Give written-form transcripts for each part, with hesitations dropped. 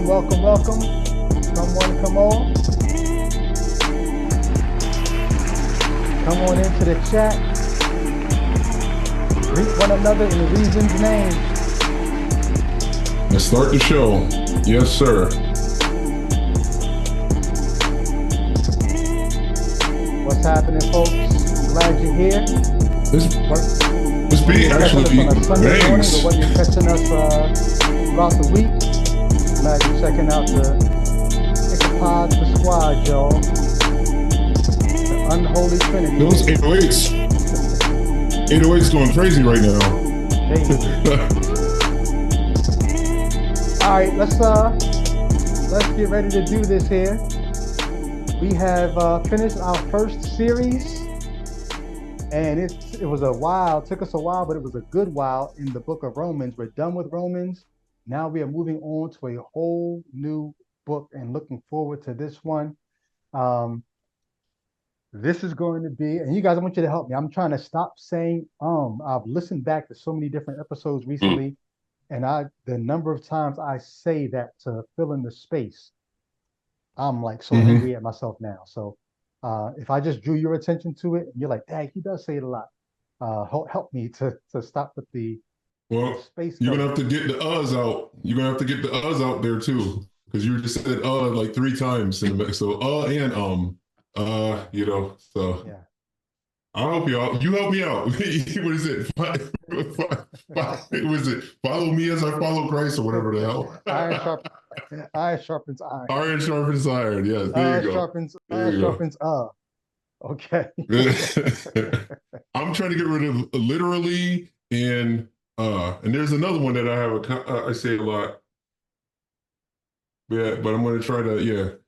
welcome. Come one, come all. Come on into the chat. Greet one another in reason's name. Let's start the show. Yes, sir. What's happening, folks? Glad you're here. This beat actually be on a Sunday morning, bangs. or whether you're catching us throughout the week. Glad you're checking out the Ichabod the Squad, y'all. The unholy trinity. Those 808s. 808s going crazy right now. All right, let's get ready to do this here. We have finished our first series, and it was a while. It took us a while, but it was a good while in the book of Romans. We're done with Romans. Now we are moving on to a whole new book and looking forward to this one. This is going to be, and you guys, I want you to help me. I'm trying to stop saying I've listened back to so many different episodes recently, and the number of times I say that to fill in the space, I'm like so angry at myself now. So if I just drew your attention to it, and you're like, dang, he does say it a lot. Help me to stop with the space. You're gonna have to get the uhs out. You're gonna have to get the uhs out there too, because you just said like 3 times in the back. So and so yeah. I'll help you out. You help me out. What is it? What is it? Follow me as I follow Christ, or whatever the hell. Iron sharpens iron. Iron sharpens iron. Yeah, there you go. Iron sharpens. Okay. I'm trying to get rid of literally and there's another one that I have I say a lot. Yeah, but I'm going to try to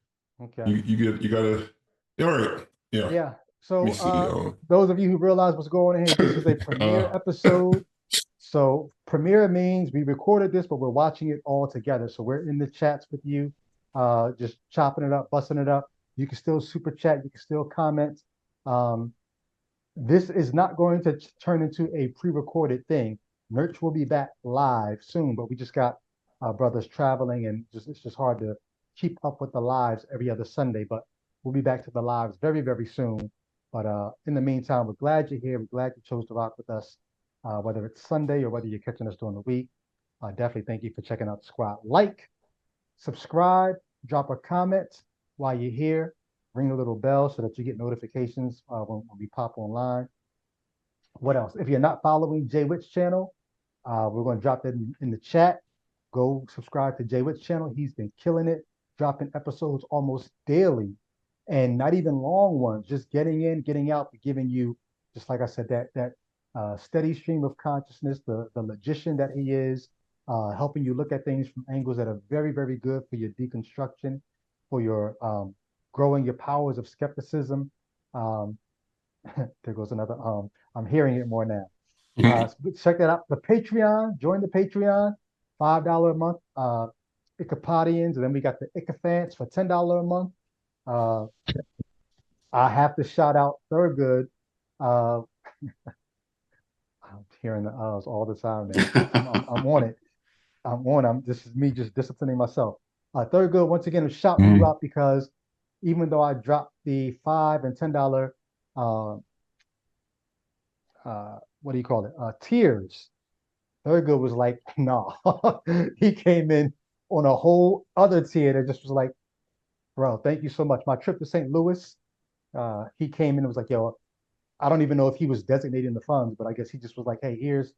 Okay. You gotta. All right. Yeah. Yeah. So those of you who realize what's going on here, this is a premiere episode. So premiere means we recorded this, but we're watching it all together. So we're in the chats with you, just chopping it up, busting it up. You can still super chat. You can still comment. This is not going to turn into a pre-recorded thing. N-urch will be back live soon, but we just got our brothers traveling, and it's just hard to keep up with the lives every other Sunday. But we'll be back to the lives very, very soon. But in the meantime, we're glad you're here. We're glad you chose to rock with us, whether it's Sunday or whether you're catching us during the week. Definitely thank you for checking out the squad. Like, subscribe, drop a comment while you're here. Ring a little bell so that you get notifications when we pop online. What else? If you're not following Jay Witt's channel, we're going to drop that in the chat. Go subscribe to Jay Witt's channel. He's been killing it, dropping episodes almost daily, and not even long ones, just getting in, getting out, but giving you, just like I said, that steady stream of consciousness, the logician that he is, helping you look at things from angles that are very, very good for your deconstruction, for your growing your powers of skepticism. There goes another I'm hearing it more now. Check that out. The Patreon, join the Patreon, $5 a month. Ichabodians, and then we got the Ichaphants for $10 a month. I have to shout out Thurgood. I'm hearing the uhs all the time, man. I'm on it. This is me just disciplining myself. Thurgood, once again, I'm shouting you out because even though I dropped the $5 and $10 what do you call it? Tiers. Thurgood was like, no. He came in on a whole other tier that just was like, bro, thank you so much. My trip to St. Louis, he came in and was like, yo, I don't even know if he was designating the funds, but I guess he just was like, hey, here's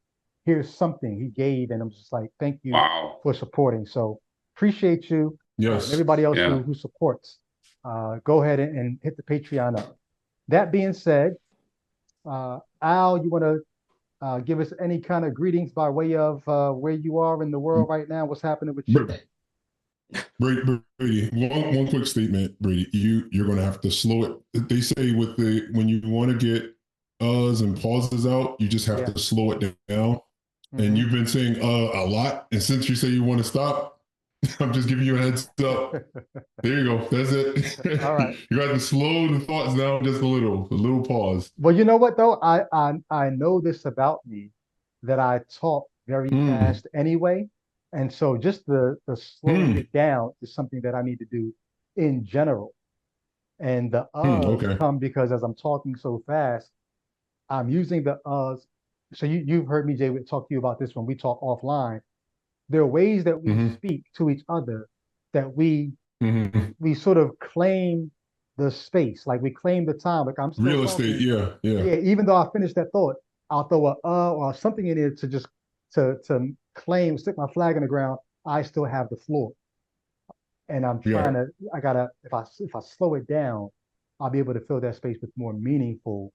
something he gave, and I'm just like, thank you for supporting. So appreciate you. Yes. Everybody else who supports. Go ahead and hit the Patreon up. That being said, Al, you want to give us any kind of greetings by way of where you are in the world right now? What's happening with you? Brady, one quick statement, Brady. You're going to have to slow it. They say when you want to get uhs and pauses out, you just have to slow it down. And you've been saying a lot, and since you say you want to stop, I'm just giving you a heads up. There you go. That's it. All right. You got to slow the thoughts down just a little pause. Well, you know what though? I know this about me, that I talk very fast anyway. And so just the slowing it down is something that I need to do in general. And the uhs Okay. come because as I'm talking so fast, I'm using the uhs. So you've heard me, Jay, talk to you about this when we talk offline. There are ways that we Hmm. speak to each other that Hmm. we sort of claim the space, like we claim the time. Like I'm still Real estate. talking. Yeah. Yeah. Yeah, even though I finished that thought, I'll throw a or something in there to just to claim, stick my flag in the ground. I still have the floor, and I'm Yeah. trying to. I gotta if I slow it down, I'll be able to fill that space with more meaningful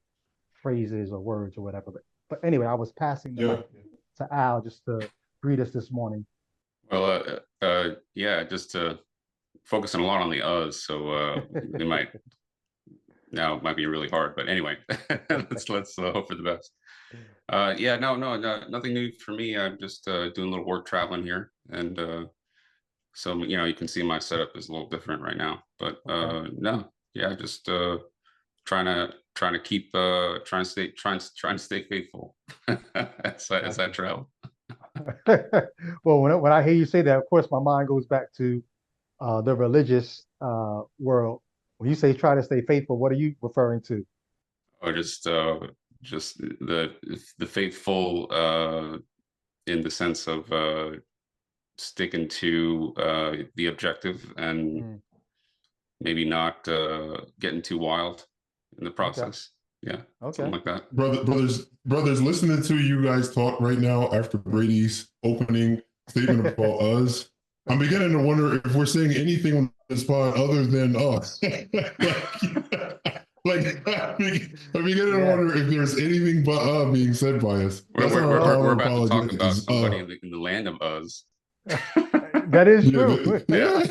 phrases or words or whatever. But anyway, I was passing the Yeah. mic to Al just to greet us this morning. Well, yeah, just focusing a lot on the uhs, so it might now it might be really hard. But anyway, let's hope for the best. Yeah, no, nothing new for me. I'm just doing a little work traveling here, and so you can see my setup is a little different right now. But Okay. no, yeah, just trying to keep trying to stay faithful as I Gotcha. travel. Well, when I hear you say that, of course, my mind goes back to the religious world. When you say try to stay faithful, what are you referring to? Or just the faithful in the sense of sticking to the objective and Mm, maybe not getting too wild in the okay. process. Yeah, Okay. something like that. Brothers, listening to you guys talk right now after Brady's opening statement about us, I'm beginning to wonder if we're saying anything on this pod other than us. I'm beginning to Yeah. wonder if there's anything but being said by us. We're That's we're our we're, Well, we're about to talk counter-apologetic about is somebody in the land of Uz. that is yeah, true. yeah. Yeah.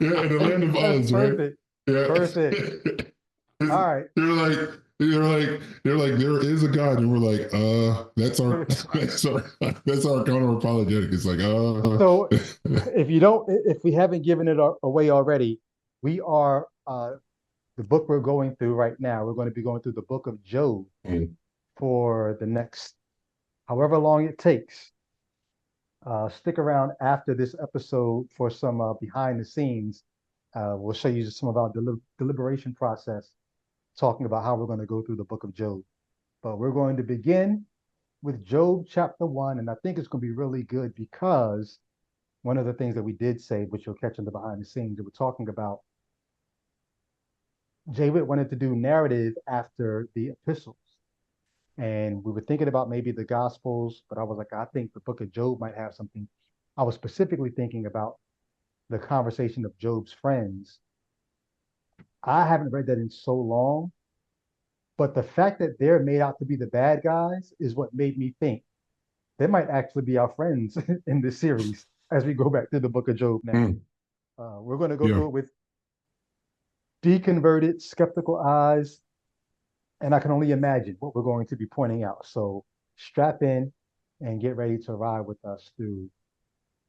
Yeah, in the land of That's Oz, right? perfect. Perfect. Yeah. All right. They're like there is a God, and we're like, that's our that's our counter apologetic. It's like, So if we haven't given it away already, we are the book we're going through right now. We're going to be going through the book of Job for the next however long it takes. Stick around after this episode for some behind the scenes. We'll show you some of our deliberation process, talking about how we're going to go through the book of Job. But we're going to begin with Job chapter 1, and I think it's going to be really good because one of the things that we did say, which you'll catch in the behind the scenes, that we're talking about, Jay Witt wanted to do narrative after the epistles. And we were thinking about maybe the Gospels, but I was like, I think the book of Job might have something. I was specifically thinking about the conversation of Job's friends. I haven't read that in so long, but the fact that they're made out to be the bad guys is what made me think they might actually be our friends in this series as we go back to the book of Job now. mm, We're going to go yeah. through it with deconverted, skeptical eyes, and I can only imagine what we're going to be pointing out. So strap in and get ready to ride with us through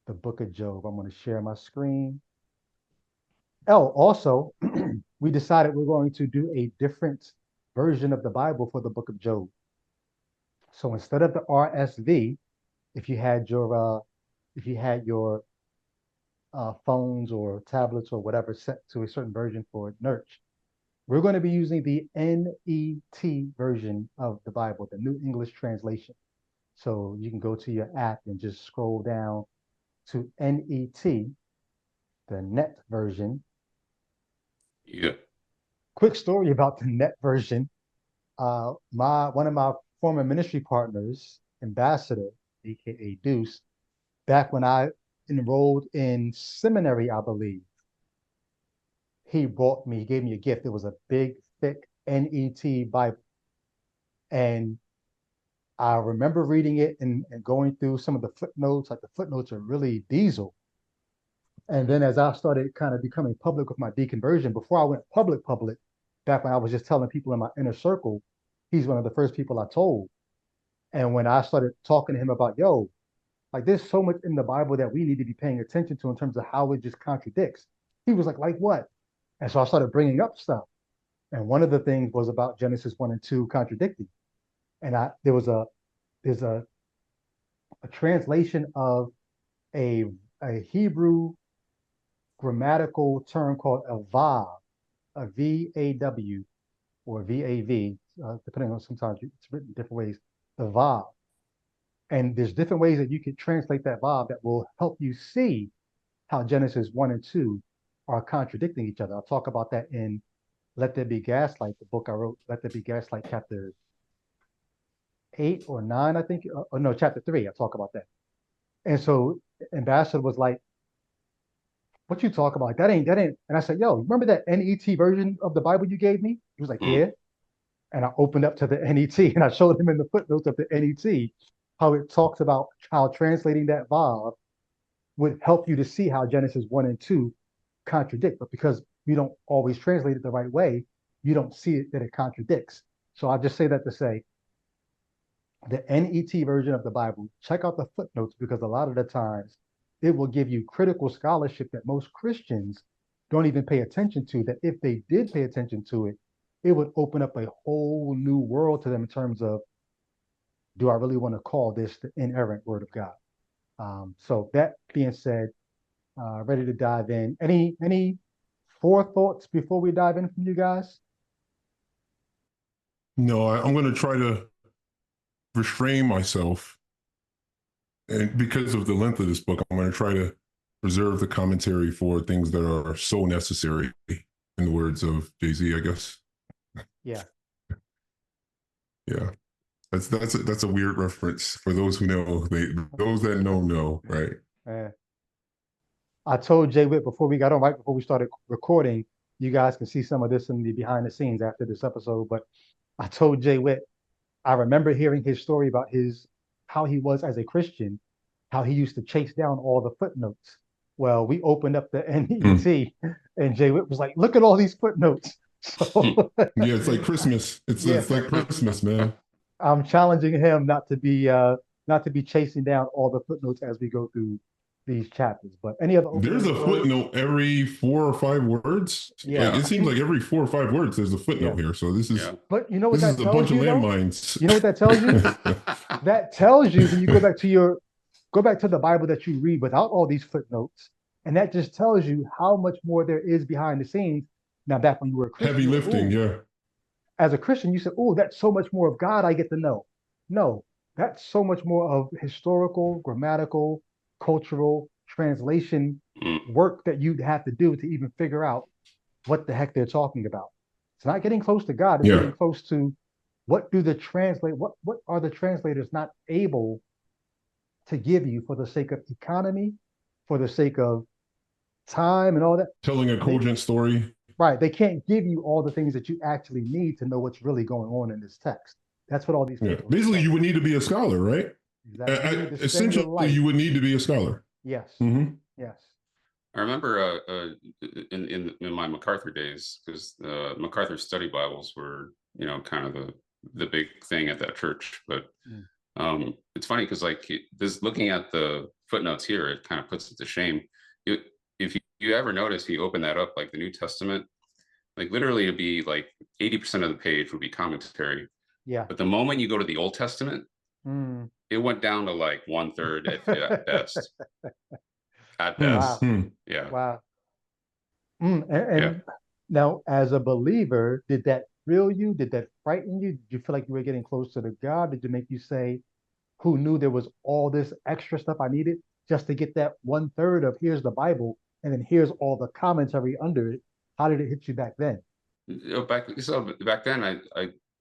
the book of Job. I'm going to share my screen. Oh, also, we decided we're going to do a different version of the Bible for the book of Job. So instead of the RSV, if you had your phones or tablets or whatever set to a certain version for N-urch, we're going to be using the NET version of the Bible, the New English Translation. So you can go to your app and just scroll down to NET, the net version. Yeah. Quick story about the net version. My one of my former ministry partners, Ambassador, aka Deuce, back when I enrolled in seminary, I believe, he gave me a gift. It was a big, thick NET Bible. And I remember reading it and going through some of the footnotes, like the footnotes are really diesel. And then as I started kind of becoming public with my deconversion, before I went public, back when I was just telling people in my inner circle, he's one of the first people I told. And when I started talking to him about, yo, like there's so much in the Bible that we need to be paying attention to in terms of how it just contradicts. He was like what? And so I started bringing up stuff. And one of the things was about Genesis 1 and 2 contradicting. And there's a translation of a Hebrew grammatical term called a vav, a V-A-W or V-A-V, depending on sometimes it's written different ways, the vav. And there's different ways that you can translate that vav that will help you see how Genesis 1 and 2 are contradicting each other. I'll talk about that in Let There Be Gaslight, the book I wrote, Let There Be Gaslight, chapter 8 or 9, I think. Or no, chapter 3, I talk about that. And so Ambassador was like, what you talk about? That ain't. And I said, yo, remember that NET version of the Bible you gave me? He was like, yeah. And I opened up to the NET and I showed him in the footnotes of the NET how it talks about how translating that vav would help you to see how Genesis 1 and 2 contradict. But because you don't always translate it the right way, you don't see it that it contradicts. So I just say that to say the NET version of the Bible, check out the footnotes because a lot of the times it will give you critical scholarship that most Christians don't even pay attention to, that if they did pay attention to it, it would open up a whole new world to them in terms of, do I really want to call this the inerrant word of God? So that being said, ready to dive in. Any forethoughts before we dive in from you guys? No, I'm going to try to restrain myself. And because of the length of this book, I'm going to try to reserve the commentary for things that are so necessary, in the words of Jay-Z, I guess. Yeah. Yeah. That's a weird reference for those who know. Those that know, right? I told Jay Witt before we got on, right before we started recording, you guys can see some of this in the behind the scenes after this episode. But I told Jay Witt, I remember hearing his story about how he was as a Christian, how he used to chase down all the footnotes. Well, we opened up the NET, and Jay Witt was like, "Look at all these footnotes." So yeah, it's like Christmas. It's like Christmas, man. I'm challenging him not to be chasing down all the footnotes as we go through these chapters. But any other there's a footnote every 4 or 5 words. Yeah, like, it seems like every 4 or 5 words there's a footnote here. So this is but you know what this that is a tells bunch you, of landmines. You know what that tells you? That tells you when you go back to the Bible that you read without all these footnotes, and that just tells you how much more there is behind the scenes. Now, back when you were a Christian, heavy lifting, yeah. As a Christian, you said, "Oh, that's so much more of God I get to know." No, that's so much more of historical, grammatical, cultural, translation work that you'd have to do to even figure out what the heck they're talking about. It's not getting close to God. It's getting close to what are the translators not able to give you for the sake of economy, for the sake of time and all that. Telling a cogent story. Right. They can't give you all the things that you actually need to know what's really going on in this text. That's what all these people basically you would need to be a scholar, right? Exactly. Essentially, you would need to be a scholar. Yes. Yes. I remember in my MacArthur days, because the MacArthur study Bibles were, kind of the big thing at that church. But it's funny because like this, looking at the footnotes here, it kind of puts it to shame. If you ever notice, you open that up, like the New Testament, like literally it'd be like 80% of the page would be commentary. Yeah. But the moment you go to the Old Testament, it went down to like 1/3 at best. At best. Wow. Yeah. Wow. And now, as a believer, did that thrill you? Did that frighten you? Did you feel like you were getting closer to God? Did it make you say, who knew there was all this extra stuff I needed just to get that 1/3 of here's the Bible and then here's all the commentary under it? How did it hit you back then?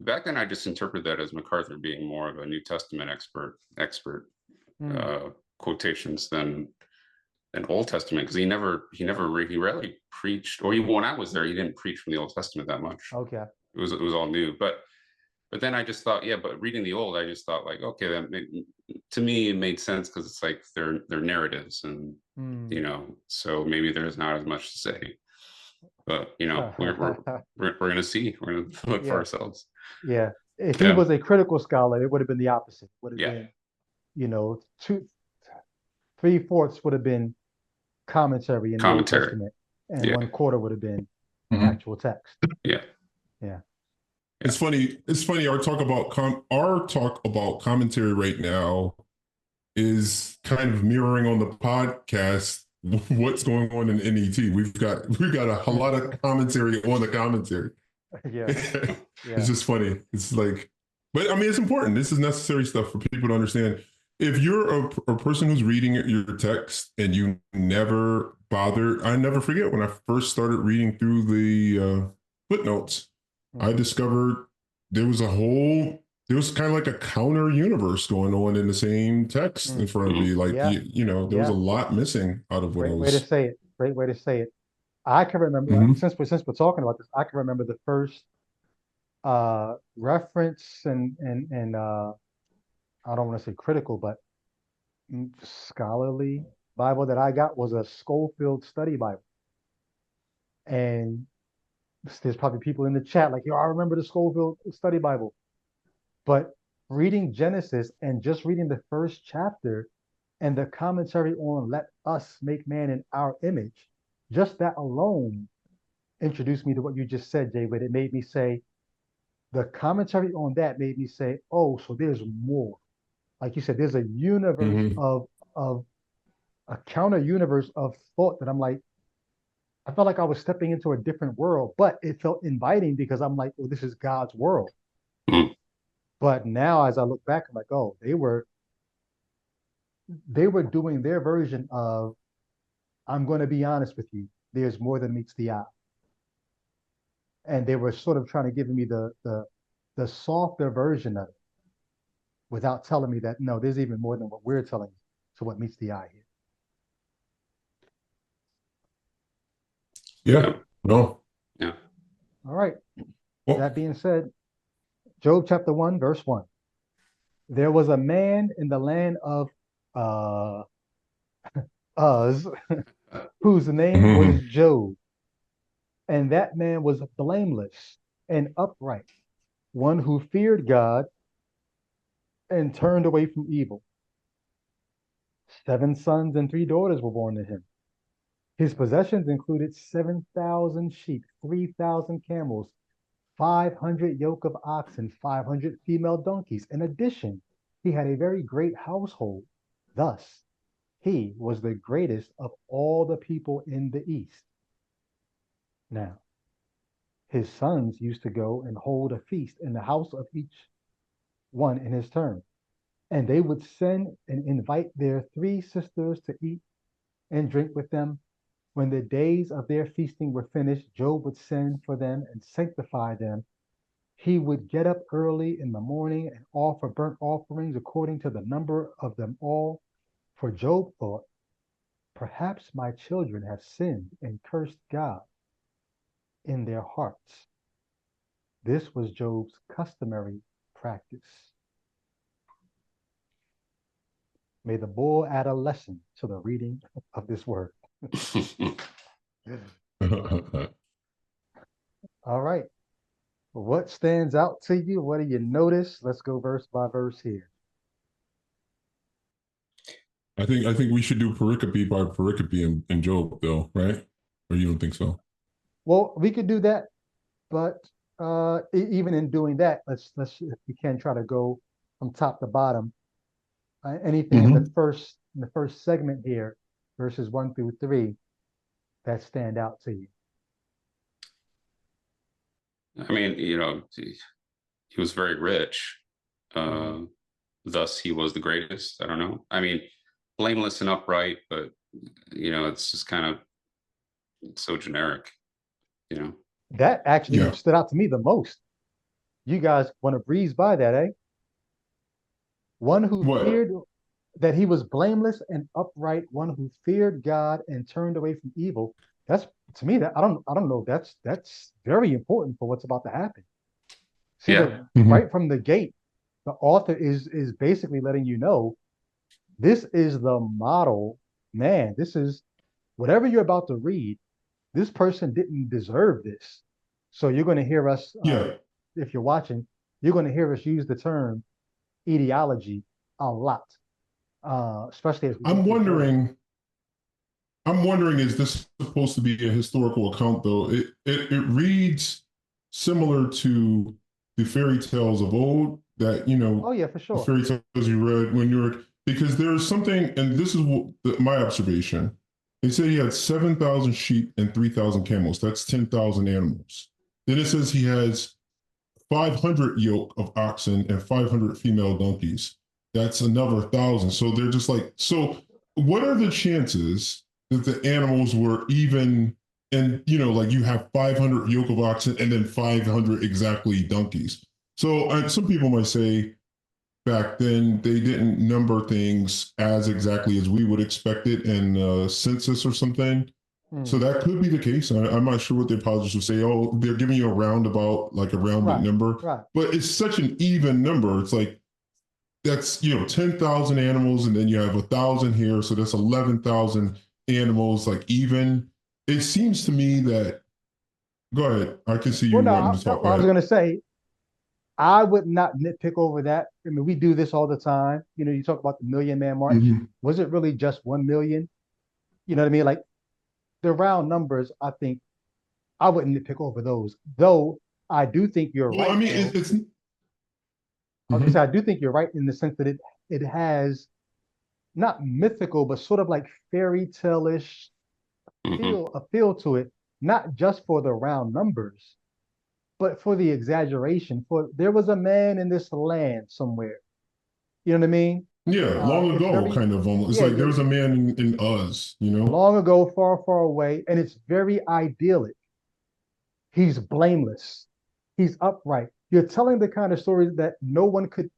Back then, I just interpreted that as MacArthur being more of a New Testament expert quotations than an Old Testament, because he rarely preached, or even when I was there, he didn't preach from the Old Testament that much. Okay. It was all new, but then I just thought, but reading the Old, I just thought like, okay, to me it made sense because it's like they're narratives, and so maybe there's not as much to say. But we're gonna see. We're gonna look for ourselves. Yeah. If he was a critical scholar, it would have been the opposite. Would have been, 3/4 would have been commentary in the Old Testament, and 1/4 would have been actual text. Yeah. It's funny. Our talk about commentary right now is kind of mirroring on the podcast what's going on in NET. We've got a lot of commentary on the commentary. Yeah. It's just funny. It's like, but I mean, it's important. This is necessary stuff for people to understand. If you're a person who's reading your text and you never bother, I never forget when I first started reading through the footnotes, I discovered there was kind of like a counter universe going on in the same text in front of me. Like, there was a lot missing out of what Great way to say it. Great way to say it. I can remember, since we're talking about this, I can remember the first reference and I don't want to say critical, but scholarly Bible that I got was a Schofield Study Bible. And there's probably people in the chat like, yo, I remember the Schofield Study Bible. But reading Genesis and just reading the first chapter and the commentary on let us make man in our image, just that alone introduced me to what you just said, Jay. But it made me say, the commentary on that made me say, oh, so there's more. Like you said, there's a universe of a counter universe of thought that I'm like, I felt like I was stepping into a different world, but it felt inviting because I'm like, well, this is God's world. But now as I look back, I'm like, oh, they were doing their version of, I'm going to be honest with you, there's more than meets the eye. And they were sort of trying to give me the softer version of it without telling me that, no, there's even more than what we're telling you. So what meets the eye here? Yeah. No. Yeah. All right. Well, that being said, Job chapter 1, verse 1. There was a man in the land of Uz, whose name was Job. And that man was blameless and upright, one who feared God and turned away from evil. 7 sons and 3 daughters were born to him. His possessions included 7,000 sheep, 3,000 camels, 500 yoke of oxen, 500 female donkeys. In addition, he had a very great household. Thus, he was the greatest of all the people in the East. Now, his sons used to go and hold a feast in the house of each one in his turn. And they would send and invite their 3 sisters to eat and drink with them. When the days of their feasting were finished, Job would send for them and sanctify them. He would get up early in the morning and offer burnt offerings according to the number of them all. For Job thought, perhaps my children have sinned and cursed God in their hearts. This was Job's customary practice. May the bull add a lesson to the reading of this word. All right. What stands out to you? What do you notice? Let's go verse by verse here. I think we should do pericope by pericope in Job, though, right? Or you don't think so? Well, we could do that, but even in doing that, let's if we can try to go from top to bottom. Anything in the first segment here, verses 1 through 3, that stand out to you? I mean, he was very rich. Thus, he was the greatest. I don't know. I mean, blameless and upright, but it's just kind of so generic. That actually stood out to me the most. You guys want to breeze by that, eh? One who feared that he was blameless and upright, one who feared God and turned away from evil. That's, to me, that I don't know. That's very important for what's about to happen. See, right from the gate, the author is basically letting you know this is the model man. This is whatever you're about to read. This person didn't deserve this. So you're going to hear us, if you're watching, you're going to hear us use the term ideology a lot, especially as I'm wondering, is this supposed to be a historical account, though? It reads similar to the fairy tales of old that, oh, yeah, for sure. the fairy tales you read when you were, because there's something, and this is my observation. They say he had 7,000 sheep and 3,000 camels. That's 10,000 animals. Then it says he has 500 yoke of oxen and 500 female donkeys. That's another 1,000. So they're just like, so what are the chances that the animals were even, and like you have 500 yoke of oxen and then 500 exactly donkeys. So some people might say back then they didn't number things as exactly as we would expect it in a census or something. So that could be the case. I'm not sure what the apologists would say. Oh, they're giving you a roundabout, like a rounded number, but it's such an even number. It's like that's 10,000 animals, and then you have 1,000 here, so that's 11,000 animals. Like even, it seems to me that. Go ahead. I can see you wanting to talk. I was going to say, I would not nitpick over that. I mean, we do this all the time. You talk about the Million Man March. Was it really just 1 million? You know what I mean? Like the round numbers, I think I wouldn't nitpick over those. Though I do think you're right. I mean, it's. I was gonna say, I do think you're right in the sense that it has not mythical, but sort of like fairy tale-ish a feel to it, not just for the round numbers, but for the exaggeration. For there was a man in this land somewhere. You know what I mean? Yeah, long ago, kind of almost. It's like there was a man in Uz, long ago, far, far away, and it's very idyllic. He's blameless. He's upright. You're telling the kind of stories that no one could,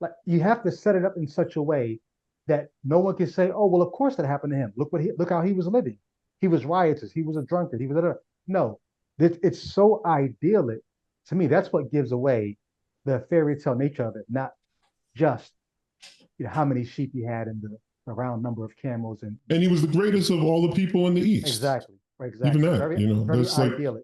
like, you have to set it up in such a way that no one can say, "Oh, well, of course that happened to him. Look how he was living. He was riotous. He was a drunkard. He was no." It's so idyllic. To me, that's what gives away the fairy tale nature of it, not just how many sheep he had and the round number of camels and he was the greatest of all the people in the East. Exactly. Even that, very that's idyllic.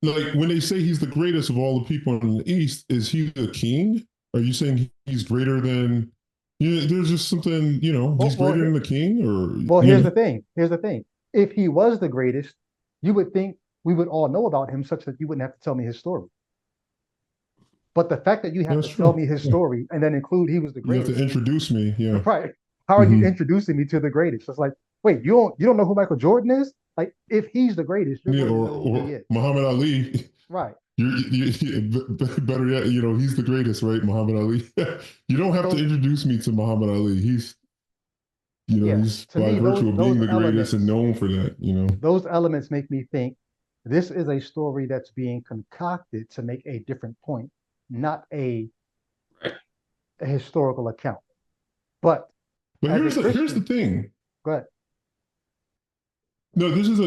Like when they say he's the greatest of all the people in the East, is he the king? Are you saying he's greater than? There's just something, he's greater than the king, or. Well, here's the thing. Here's the thing. If he was the greatest, you would think we would all know about him, such that you wouldn't have to tell me his story. But the fact that you have to tell me his story and then include he was the greatest. You have to introduce me, yeah. Right. How are you introducing me to the greatest? It's like, wait, you don't know who Michael Jordan is? Like, if he's the greatest, you're or Muhammad Ali. Right. You better yet, he's the greatest, right? Muhammad Ali. You don't have to introduce me to Muhammad Ali. He's he's by virtue of being the greatest and known for that, Those elements make me think this is a story that's being concocted to make a different point, not a historical account. But here's the thing. Go ahead. No, this was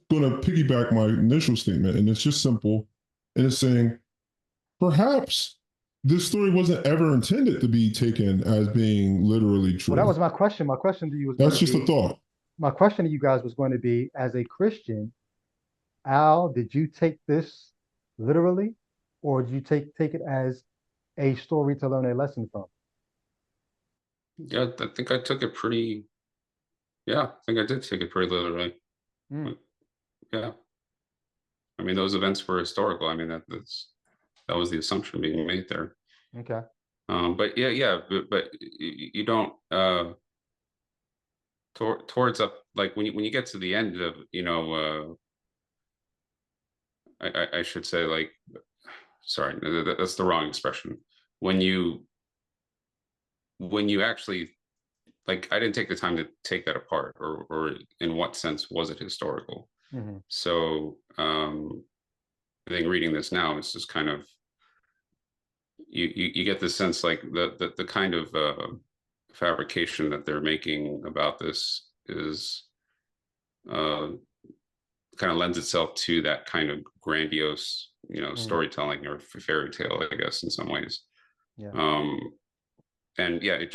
going to piggyback my initial statement, and it's just simple, and it's saying perhaps this story wasn't ever intended to be taken as being literally true. Well, that was my question. My question to you was that's just a thought. My question to you guys was going to be, as a Christian, Al, did you take this literally, or did you take it as a story to learn a lesson from? Yeah, I think I took it pretty. Yeah, I think I did take it pretty literally. Yeah, I mean, those events were historical. I mean, that was the assumption being made there. Okay. But but you don't towards up, like when you get to the end of I should say, like, sorry, that's the wrong expression. When you actually, like, I didn't take the time to take that apart, or in what sense was it historical? So I think reading this now, it's just kind of you get the sense, like the kind of fabrication that they're making about this is kind of lends itself to that kind of grandiose, storytelling or fairy tale, I guess, in some ways. Yeah. And yeah, it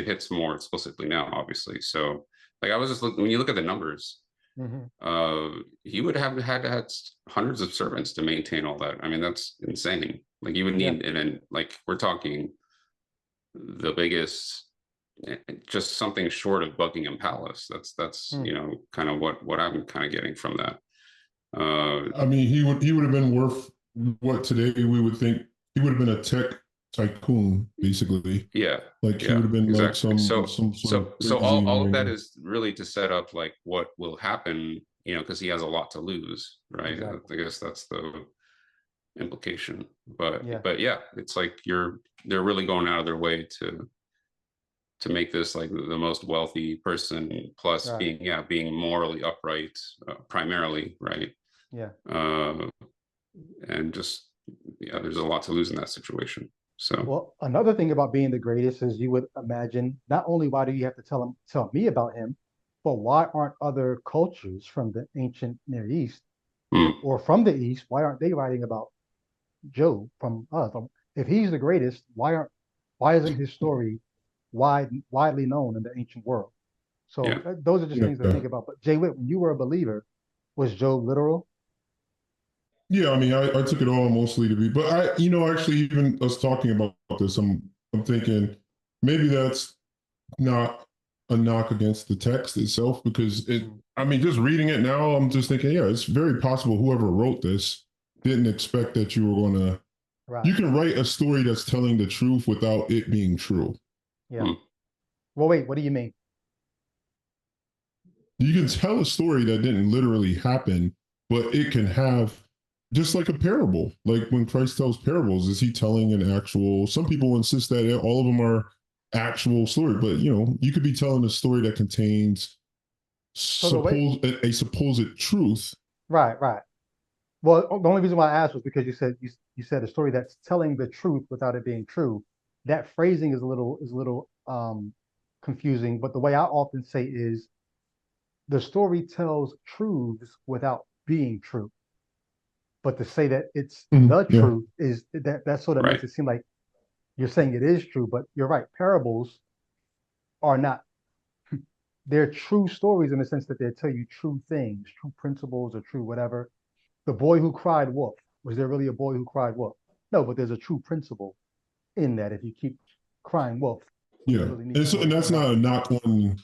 hits more explicitly now, obviously. So, like, I was just looking, when you look at the numbers, he would have had to have hundreds of servants to maintain all that. I mean, that's insane. Like, you would need, and like, we're talking the biggest, just something short of Buckingham Palace. That's kind of what I'm kind of getting from that. I mean, he would have been worth what today we would think he would have been a tech tycoon, basically. Yeah, Like he yeah, would have been like exactly. some sort of So crazy all of that man. is really to set up like what will happen, because he has a lot to lose, right? Exactly. I guess that's the implication. Yeah. But yeah, it's like they're really going out of their way to make this like the most wealthy person, plus Right. being morally upright, primarily, right? Yeah. Uh, and just there's a lot to lose in that situation. So Well, another thing about being the greatest is you would imagine not only why do you have to tell me about him, but why aren't other cultures from the ancient Near East hmm, or from the East, why aren't they writing about Job from us? If he's the greatest, why isn't his story widely known in the ancient world? So yeah. those are just things to Yeah. think about. But Jay Witt, when you were a believer, was Job literal? Yeah, I mean, I took it all mostly to be, but actually, even us talking about this, I'm thinking maybe that's not a knock against the text itself because Mm, I mean, just reading it now, I'm just thinking, yeah, it's very possible whoever wrote this didn't expect that you were going to, right. you can write a story that's telling the truth without it being true. Yeah. Hmm, Well, wait, what do you mean? You can tell a story that didn't literally happen, but it can have just like a parable. Like when Christ tells parables, is he telling an actual? Some people insist that all of them are actual story, but you could be telling a story that contains So the way, a supposed truth. right, right. Well, the only reason why I asked was because you said a story that's telling the truth without it being true. That phrasing is a little confusing. But the way I often say is the story tells truths without being true. But to say that it's the Yeah, truth is that sort of right. makes it seem like you're saying it is true. But you're right. Parables are not. They're true stories in the sense that they tell you true things, true principles, or true whatever. The boy who cried wolf. Was there really a boy who cried wolf? No, but there's a true principle in that. If you keep crying wolf, you yeah, really need and to so and know that's not about. a knock on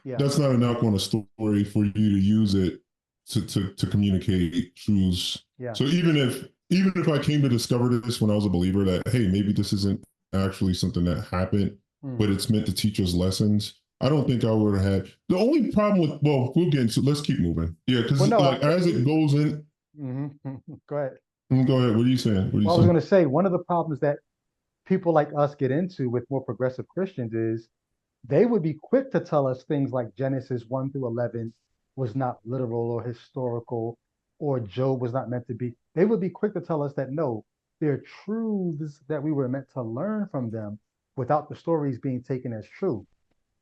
Yeah. that's not a knock on a story for you to use it to communicate truths. Yeah. So even if I came to discover this when I was a believer that hey maybe this isn't actually something that happened, but Mm. it's meant to teach us lessons. I don't think I would have had the only problem with we'll get into let's keep moving. Yeah, Well, because no. like as it goes in, Go ahead. go ahead. What are you saying? What are you Well, I was saying? going to say one of the problems that people like us get into with more progressive Christians is they would be quick to tell us things like Genesis 1 through 11 was not literal or historical, or Job was not meant to be. They would be quick to tell us that no, they're truths that we were meant to learn from them without the stories being taken as true.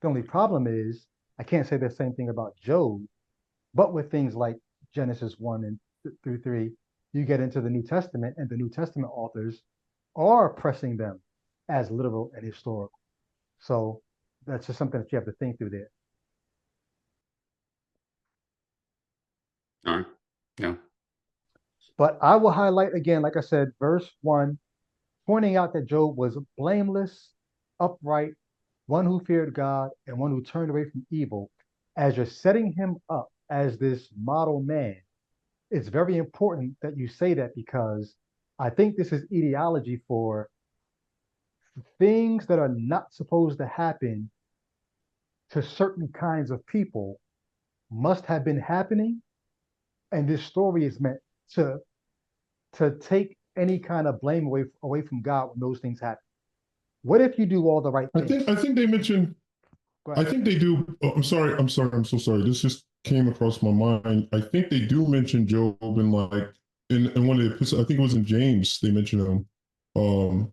The only problem is, I can't say the same thing about Job, but with things like Genesis 1 and through 3, you get into the New Testament, and the New Testament authors are pressing them as literal and historical. So that's just something that you have to think through there. All right. Yeah. But I will highlight again, like I said, verse 1, pointing out that Job was blameless, upright, one who feared God, and one who turned away from evil. As you're setting him up as this model man, it's very important that you say that because I think this is etiology for things that are not supposed to happen to certain kinds of people must have been happening. And this story is meant to take any kind of blame away from God when those things happen. What if you do all the right I things? think I think they mentioned. Go I ahead. think they do. Oh, I'm sorry. I'm sorry. I'm so sorry. This just came across my mind. I think they do mention Job in like in one of the epistles. I think it was in James. They mention him.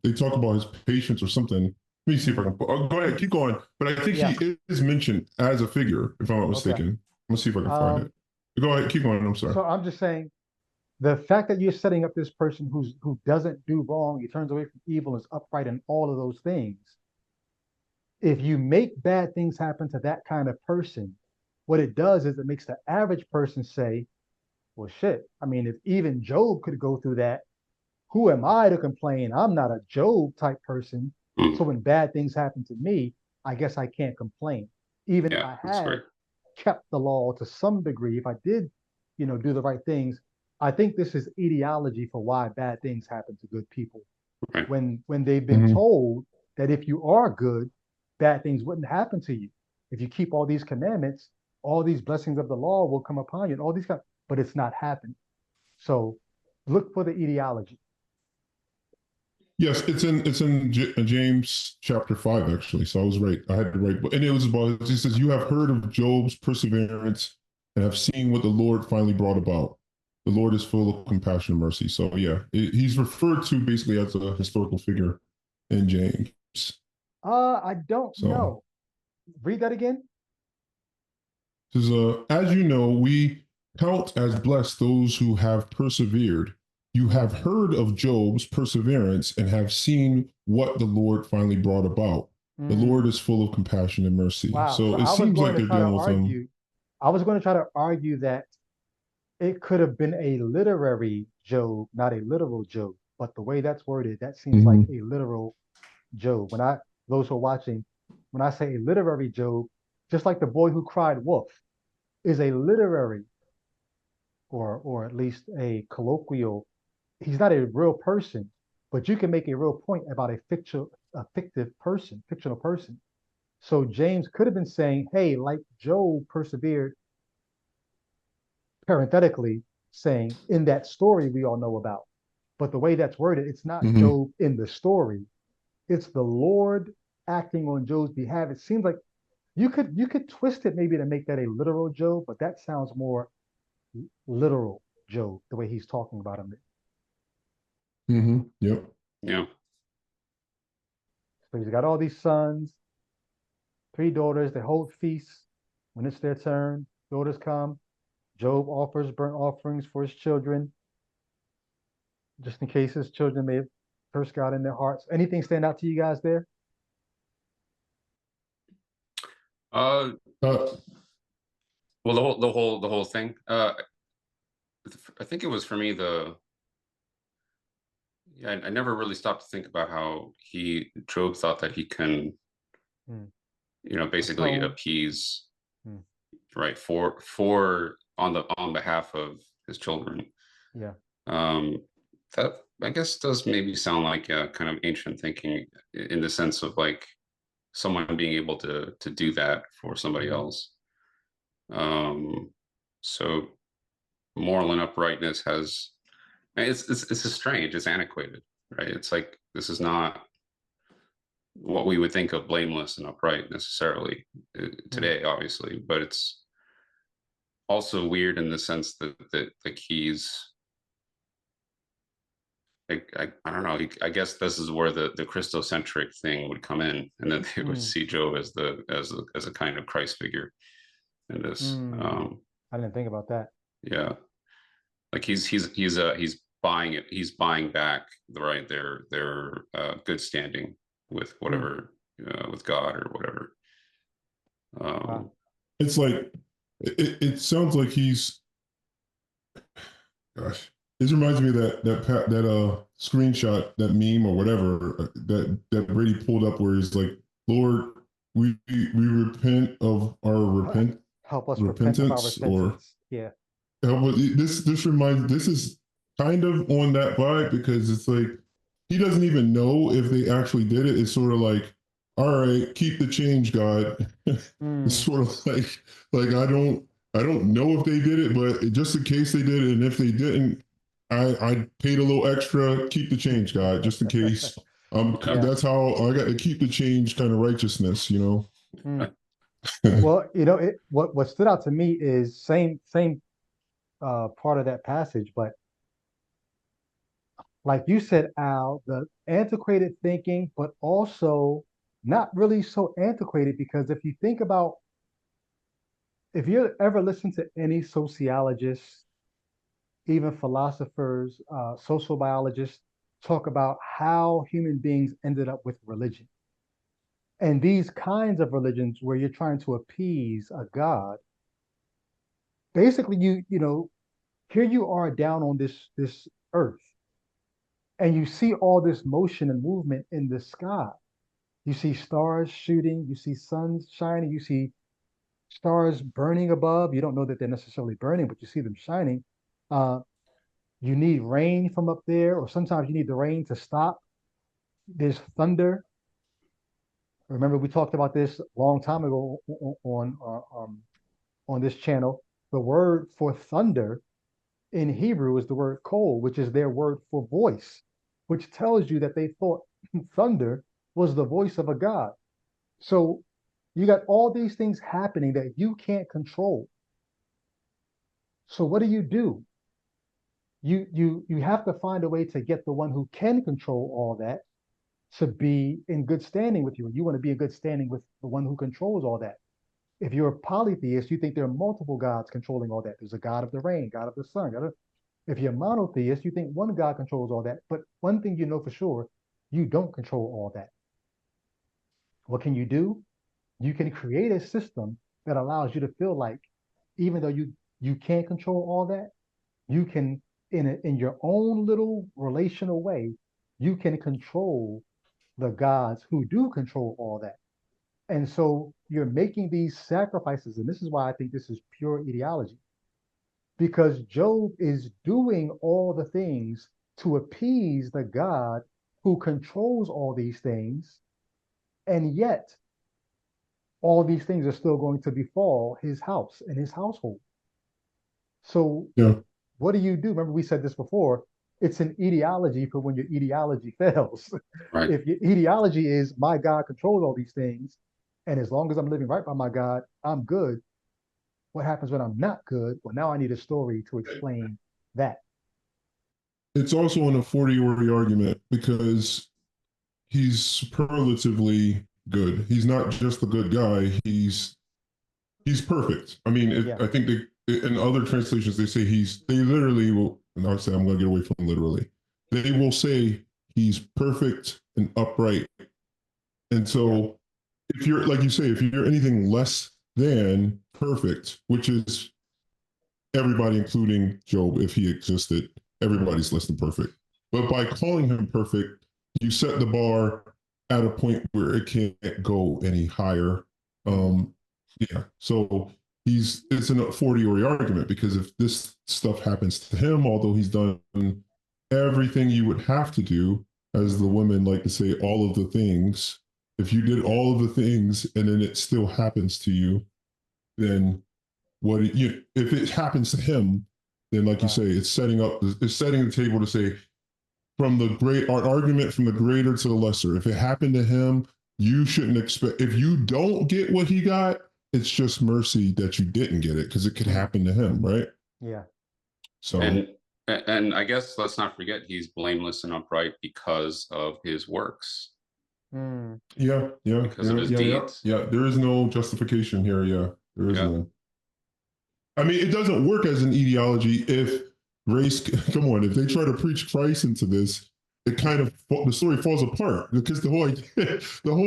They talk about his patience or something. Let me see if I Mm, can. Go ahead, keep going. But I think yeah. he is mentioned as a figure, if I'm not Okay. mistaken. I'm gonna see if I can find it. Um, Go ahead, keep going. I'm sorry. so I'm just saying the fact that you're setting up this person who doesn't do wrong, he turns away from evil, is upright, and all of those things. If you make bad things happen to that kind of person, what it does is it makes the average person say, well, shit. I mean, if even Job could go through that, who am I to complain? I'm not a Job type person. Hmm, So when bad things happen to me, I guess I can't complain. Even if yeah, I that's had great. kept the law to some degree, if I did, do the right things, I think this is etiology for why bad things happen to good people. Right. when they've been told that if you are good, bad things wouldn't happen to you. If you keep all these commandments, all these blessings of the law will come upon you, and all these kind, but it's not happening. So look for the etiology. Yes, it's in James chapter 5 actually. So I was right. I had the right, and it was about. It says, "You have heard of Job's perseverance and have seen what the Lord finally brought about. The Lord is full of compassion and mercy." So yeah, he's referred to basically as a historical figure in James. I don't So know. Read that again. it says, "As you know, we count as blessed those who have persevered. You have heard of Job's perseverance and have seen what the Lord finally brought about. The Lord Mm, is full of compassion and mercy." wow. So So it I was seems going like to they're try to dealing with him. argue. I was going to try to argue that it could have been a literary Job, not a literal Job. But the way that's worded, that seems like Mhm. a literal Job. Those who are watching, when I say a literary Job, just like the boy who cried wolf is a literary or at least a colloquial. He's not a real person, but you can make a real point about a fictive person, fictional person. So James could have been saying, hey, like Job persevered, parenthetically saying in that story we all know about. But the way that's worded, it's not Mhm. Job in the story. It's the Lord acting on Job's behalf. It seems like you could twist it maybe to make that a literal Job, but that sounds more literal Job, the way he's talking about him. Yep. Yeah. So he's got all these sons, three daughters. They hold feasts. When it's their turn, daughters come. Job offers burnt offerings for his children, just in case his children may have cursed God in their hearts. Anything stand out to you guys there? Uh, Uh, well, the whole thing. I think it was for me the yeah. I never really stopped to think about how Job thought that he can, Hmm. basically Atone. appease, Hmm. right, on behalf of his children. Yeah. Um, that I guess does maybe sound like a kind of ancient thinking in the sense of like someone being able to do that for somebody Hmm. else. Um, so moral and uprightness has it's just strange, it's antiquated, right? It's like this is not what we would think of blameless and upright necessarily Hmm. today, obviously, but it's also weird in the sense that the keys I don't know. I guess this is where the Christocentric thing would come in, and then they would Hmm. see Job as as a kind of Christ figure in this. Hmm. I didn't think about that. Yeah, like he's buying it. He's buying back the right their good standing with Hmm. whatever with God or whatever. Wow. Um, it's like it sounds like he's gosh. This reminds me of that screenshot, that meme or whatever that Brady pulled up where he's like, "Lord, we repent of our Help us repent of our repentance," or repentance. Yeah. this reminds, this is kind of on that vibe because it's like he doesn't even know if they actually did it. It's sort of like, all right, keep the change, God. It's Hmm. sort of like I don't know if they did it, but just in case they did it, and if they didn't, I paid a little extra. Keep the change, God, just in case. yeah, Yeah. That's how I got to keep the change kind of righteousness, you know. Hmm. Well, what stood out to me is same part of that passage, but like you said, Al, the antiquated thinking, but also not really so antiquated because if you ever listen to any sociologists, even philosophers, social biologists talk about how human beings ended up with religion. And these kinds of religions where you're trying to appease a god, basically here you are down on this earth and you see all this motion and movement in the sky. You see stars shooting, you see suns shining, you see stars burning above. You don't know that they're necessarily burning, but you see them shining. Uh, you need rain from up there, or sometimes you need the rain to stop. There's thunder. Remember, we talked about this a long time ago on this channel. The word for thunder in Hebrew is the word kol, which is their word for voice, which tells you that they thought thunder was the voice of a god. So you got all these things happening that you can't control. So what do? You have to find a way to get the one who can control all that to be in good standing with you. And you want to be in good standing with the one who controls all that. If you're a polytheist, you think there are multiple gods controlling all that. There's a god of the rain, god of the sun. If you're monotheist, you think one God controls all that. But one thing you know for sure, you don't control all that. What can you do? You can create a system that allows you to feel like, even though you can't control all that, you can, in your own little relational way, you can control the gods who do control all that. And so you're making these sacrifices, and this is why I think this is pure ideology, because Job is doing all the things to appease the God who controls all these things, and yet all these things are still going to befall his house and his household. So Yeah. what do? Remember, we said this before. It's an ideology for when your ideology fails. Right. If your ideology is my God controls all these things, and as long as I'm living right by my God, I'm good. What happens when I'm not good? Well, now I need a story to explain that. It's also an a argument because he's superlatively good. He's not just a good guy. He's perfect. I mean, Yeah. I think in other translations they say they literally will. And I'll say I'm going to get away from literally. They will say he's perfect and upright. And so, if you're like you say, if you're anything less than perfect, which is everybody, including Job, if he existed, everybody's less than perfect. But by calling him perfect, you set the bar at a point where it can't go any higher. Yeah. So it's a fortiori argument, because if this stuff happens to him, although he's done everything you would have to do, as the women like to say, all of the things, if you did all of the things and then it still happens to you, then if it happens to him, then like you say, it's setting the table to say, from the argument from the greater to the lesser. If it happened to him, you shouldn't expect, if you don't get what he got, it's just mercy that you didn't get it, because it could happen to him, right? Yeah. So and I guess let's not forget he's blameless and upright because of his works. Yeah. Because of his deeds. Yeah. There is no justification here. Yeah, there is none. I mean, it doesn't work as an ideology if race. Come on, if they try to preach Christ into this, it kind of, the story falls apart, because the whole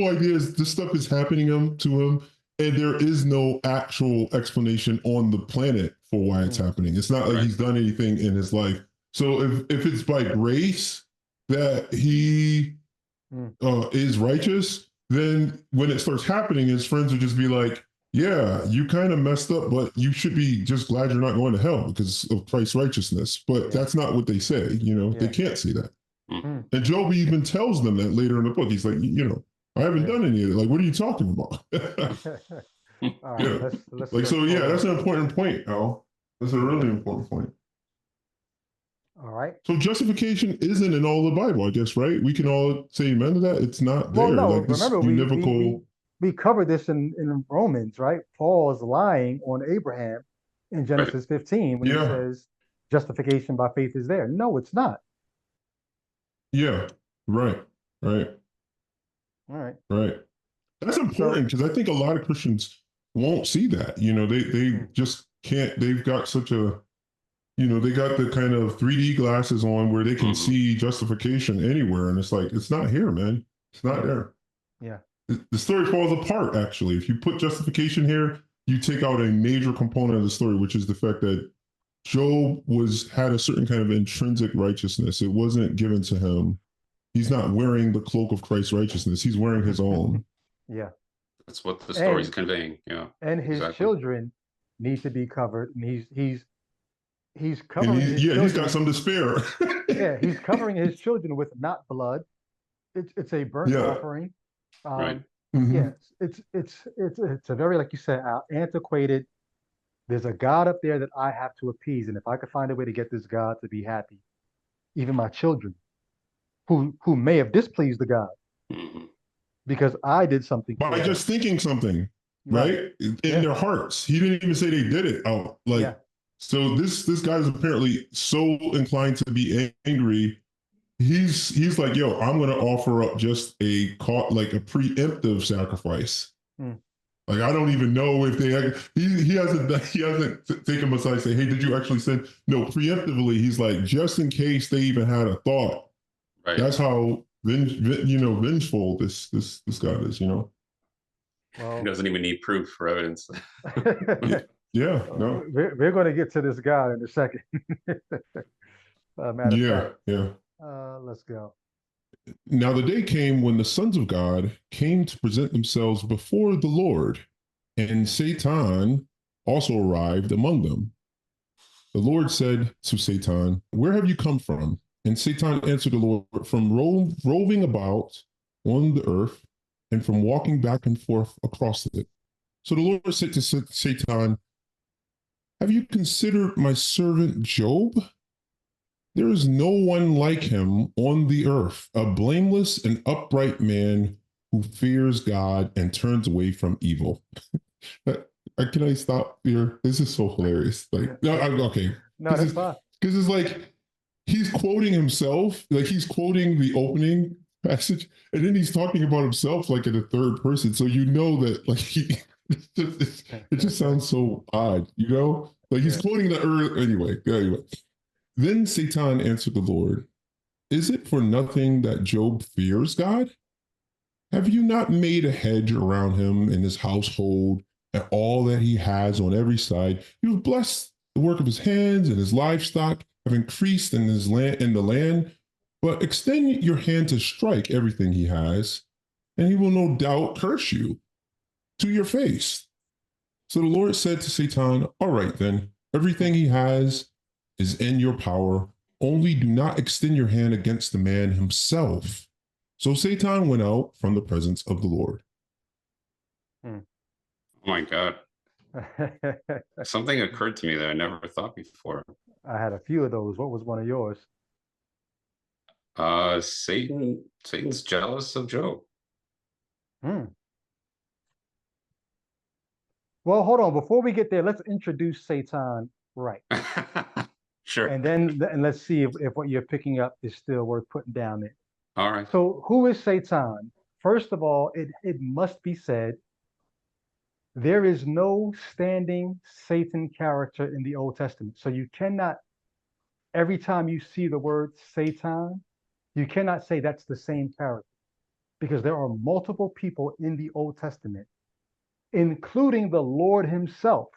idea is this stuff is happening to him, and there is no actual explanation on the planet for why it's happening. It's not like he's done anything in his life. So if it's by grace that he is righteous, then when it starts happening, his friends would just be like, yeah, you kind of messed up, but you should be just glad you're not going to hell because of Christ's righteousness. But that's not what they say. They can't say that. And Job even tells them that later in the book. He's like, I haven't done any of it. Like, what are you talking about? All right, let's so yeah, that's an important point, Al. That's a really important point. All right. So justification isn't in all the Bible, I guess, right? We can all say amen to that. It's not there. Well, no, like this remember univocal. we covered this in Romans, right? Paul is lying on Abraham in Genesis 15 when he says justification by faith is there. No, it's not. Yeah. Right. All right. That's important, because I think a lot of Christians won't see that. They just can't. They've got such a, they got the kind of 3D glasses on where they can see justification anywhere, and it's like, it's not here, man. It's not there. Yeah. The story falls apart, actually. If you put justification here, you take out a major component of the story, which is the fact that Job had a certain kind of intrinsic righteousness. It wasn't given to him. He's not wearing the cloak of Christ's righteousous. He's wearing his own. Yeah. That's what the story's conveying. Yeah. And his children need to be covered. And he's covering his children. He's got some to spare. Yeah, he's covering his children with not blood, it's a burnt Yeah. offering. Right. Yes, it's a very, like you said, antiquated. There's a God up there that I have to appease, and if I could find a way to get this God to be happy, even my children, who may have displeased the God Hmm. because I did something By for them. just thinking something, Right. right? In Yeah. their hearts. He didn't even say they did it out. Yeah. Like, so this guy is apparently so inclined to be angry. He's like, yo, I'm gonna offer up just like a preemptive sacrifice. Mm. Like, I don't even know if he hasn't taken him aside and say, hey, did you actually send? No, preemptively, he's like, just in case they even had a thought. Right. That's how vengeful this guy is, you know. He Well, doesn't even need proof for evidence. Yeah, no. we're going to get to this God in a second. Matter of Yeah, fact, yeah. let's go. Now the day came when the sons of God came to present themselves before the Lord, and Satan also arrived among them. The Lord said to Satan, where have you come from? And Satan answered the Lord, from roving about on the earth and from walking back and forth across it. So the Lord said to Satan, have you considered my servant Job? There is no one like him on the earth, a blameless and upright man who fears God and turns away from evil. Can I stop here? This is so hilarious. Like, no, okay. No, that's fine. Because it's like he's quoting himself, like he's quoting the opening passage, and then he's talking about himself like in the third person. So you know that like it just sounds so odd, you know? Like he's quoting the earth anyway. Then Satan answered the Lord, is it for nothing that Job fears God? Have you not made a hedge around him and his household and all that he has on every side? You have blessed the work of his hands, and his livestock have increased in the land. But extend your hand to strike everything he has, and he will no doubt curse you to your face. So the Lord said to Satan, all right then, everything he has is in your power. Only do not extend your hand against the man himself. So Satan went out from the presence of the Lord. Oh my God. Something occurred to me that I never thought before. I had a few of those. What was one of yours? Satan's jealous of Job. Well, hold on. Before we get there, let's introduce Satan right. Sure. And let's see if what you're picking up is still worth putting down there. All right. So who is Satan? First of all, it must be said, there is no standing Satan character in the Old Testament. So you cannot, every time you see the word Satan, you cannot say that's the same character, because there are multiple people in the Old Testament, including the Lord himself,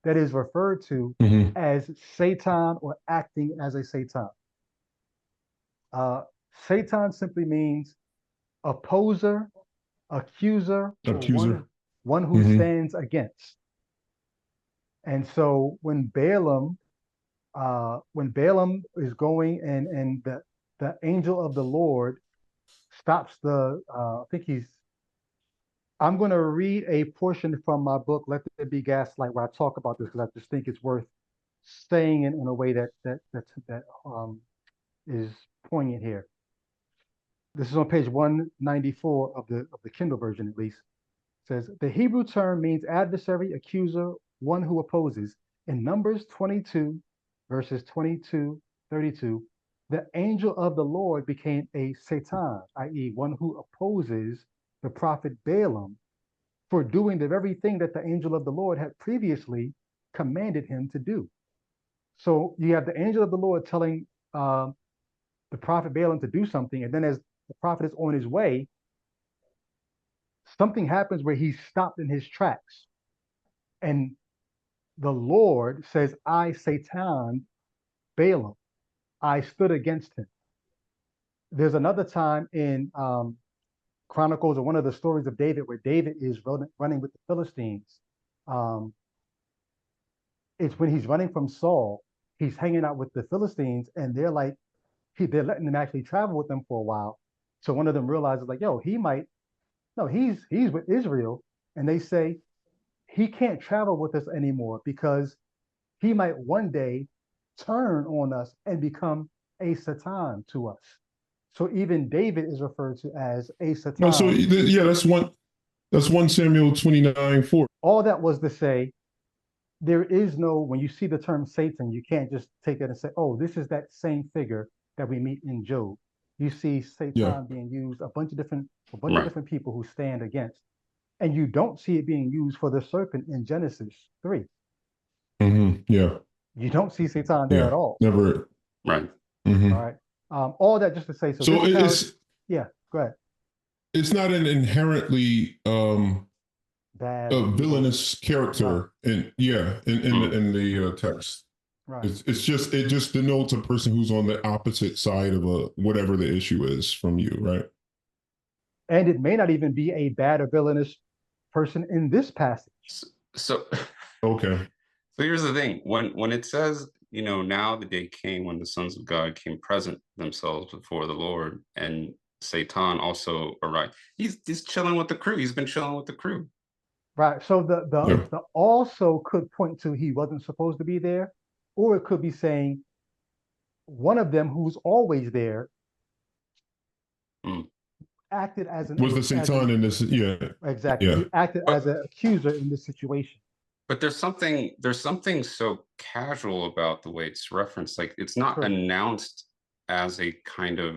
that is referred to as Satan or acting as a Satan. Satan simply means opposer, accuser, or one who stands against. And so when Balaam is going and the angel of the Lord stops I'm going to read a portion from my book, Let There Be Gaslight, where I talk about this, because I just think it's worth saying in a way that is poignant here. This is on page 194 of the Kindle version, at least. It says, the Hebrew term means adversary, accuser, one who opposes. In Numbers 22, verses 22, 32, the angel of the Lord became a Satan, i.e., one who opposes the prophet Balaam for doing the very thing that the angel of the Lord had previously commanded him to do. So you have the angel of the Lord telling the prophet Balaam to do something, and then as the prophet is on his way, something happens where he's stopped in his tracks. And the Lord says, I, Satan, Balaam, I stood against him. There's another time in Chronicles, or one of the stories of David, where David is running with the Philistines. It's when he's running from Saul, he's hanging out with the Philistines, and they're letting him actually travel with them for a while. So one of them realizes like, yo, he might, no, he's with Israel. And they say he can't travel with us anymore because he might one day turn on us and become a Satan to us. So even David is referred to as a No, so Satan. yeah, that's 1 Samuel 29:4. All that was to say, there is no, when you see the term Satan, you can't just take it and say, oh, this is that same figure that we meet in Job. You see Yeah. Satan being used a bunch of Right. different people who stand against. And you don't see it being used for the serpent in Genesis 3. Yeah. You don't see Satan there Yeah. at all. Never. Right. All right. All that just to say, so So this character, yeah, go ahead. it's not an inherently Bad a or evil. villainous Right, character in the text. right. It just denotes a person who's on the opposite side of a whatever the issue is from you, right? And it may not even be a bad or villainous person in this passage. So Okay. so here's the thing. When it says, now the day came when the sons of God came present themselves before the Lord, and Satan also arrived. He's chilling with the crew. He's been chilling with the crew. Right. So the the Yeah. the also could point to he wasn't supposed to be there, or it could be saying one of them who's always there Mm. acted as Was the an Satan in this? Yeah. exactly. Yeah. He acted as But an accuser in this situation. but there's something so casual about the way it's referenced. Like it's not True. announced as a kind of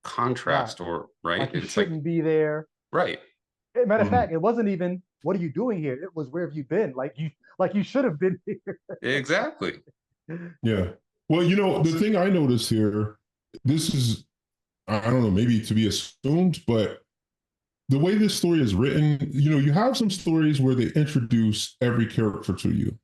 Right. contrast, or right. Like you It's like shouldn't be there. right. Matter of Mhm. fact, it wasn't even what are you doing here? It was where have you been? Like you should have been here. Exactly. Yeah. Well, the thing I noticed here, this is, I don't know, maybe to be assumed, but the way this story is written, you have some stories where they introduce every character to you.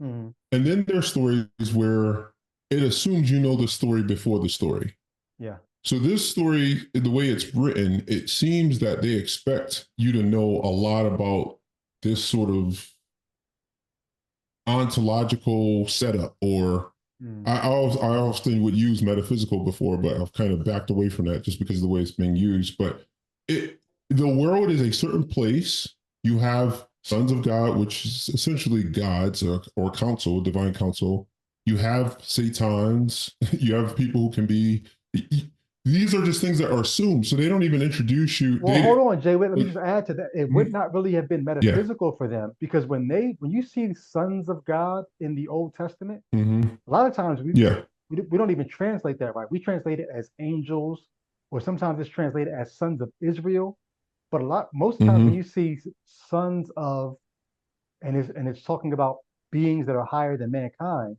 Mhm. And then there's stories where it assumes you know the story before the story. Yeah. So this story, the way it's written, it seems that they expect you to know a lot about this sort of ontological setup, or Mm. I often would use metaphysical before, but I've kind of backed away from that just because of the way it's being used. But the world is a certain place. You have sons of God, which is essentially gods or council, divine council. You have satans. You have people who can be. These are just things that are assumed, so they don't even introduce you. Well, hold on, Jay. Wait, let me just add to that. It would Mm, not really have been yeah. metaphysical for them because when you see sons of God in the Old Testament, Hmm. a lot of times Yeah. we don't even translate that right. We translate it as angels, or sometimes it's translated as sons of Israel. But most times when Hmm. you see sons of, and it's talking about beings that are higher than mankind,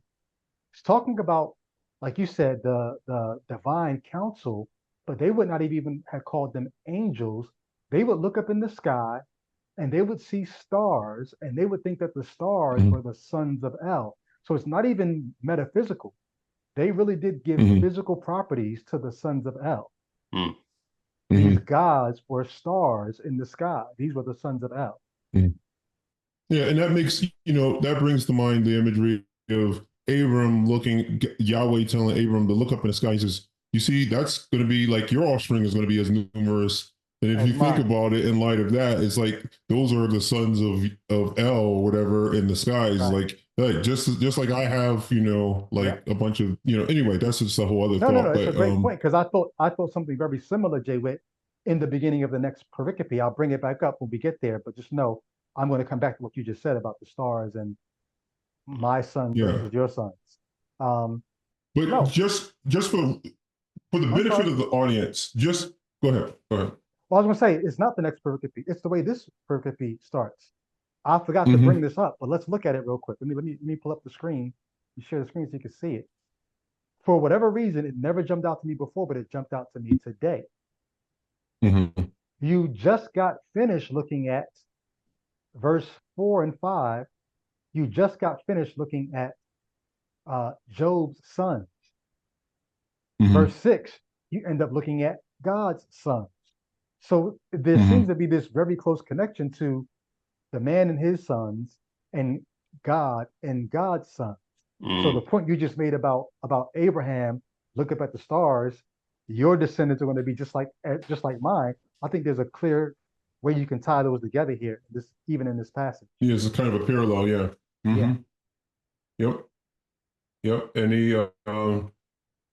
it's talking about, like you said, the divine council, but they would not even have called them angels. They would look up in the sky and they would see stars and they would think that the stars were the sons of El. So it's not even metaphysical. They really did give Hmm. physical properties to the sons of El. Mm. These Hmm. gods were stars in the sky. These were the sons of El. Yeah, and that makes, that brings to mind the imagery of Abram looking, Yahweh telling Abram to look up in the sky. He says, you see, that's going to be like your offspring is going to be as numerous. And if As you think mine. about it in light of that, it's like those are the sons of El or whatever in the skies. Right. Like just like I have, Yep. like a bunch of, anyway, that's just a whole other No. thought. It's a But great point because I thought something very similar, Jay Witt, in the beginning of the next pericope. I'll bring it back up when we get there, but just know I'm going to come back to what you just said about the stars and my sons yeah, versus your sons. Um, but no, just for the I'm benefit sorry. of the audience, just go ahead. Go ahead. Well, I was going to say it's not the next pericope. It's the way this pericope starts. I forgot to bring Hmm. this up, but let's look at it real quick. Let me pull up the screen and share the screen so you can see it. For whatever reason, it never jumped out to me before, but it jumped out to me today. Hmm. You just got finished looking at verse 4 and 5. You just got finished looking at Job's sons. Verse Hmm. 6, you end up looking at God's sons. So there seems Hmm. to be this very close connection to the man and his sons and God and God's sons. So the Mm. point you just made about Abraham, look up at the stars, your descendants are going to be just like mine. I think there's a clear way you can tie those together here. This even in this passage. Yeah, it's a kind of a parallel. Yeah. Yeah. Yep. Yep. And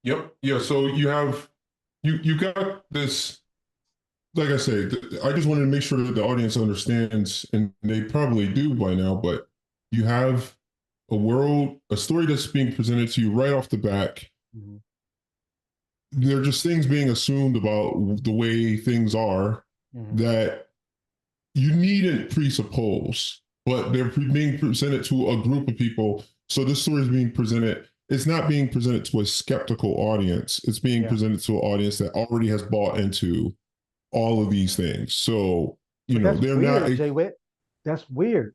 yep. Yeah. So you got this. Like I say, I just wanted to make sure that the audience understands, and they probably do by now. But you have a story that's being presented to you right off the back. Mm-hmm. There are just things being assumed about the way things are that you needn't presuppose, but they're being presented to a group of people. So this story is being presented. It's not being presented to a skeptical audience. It's being presented to an audience that already has bought into all of these things. So, they're weird, not. Jay Witt. That's weird.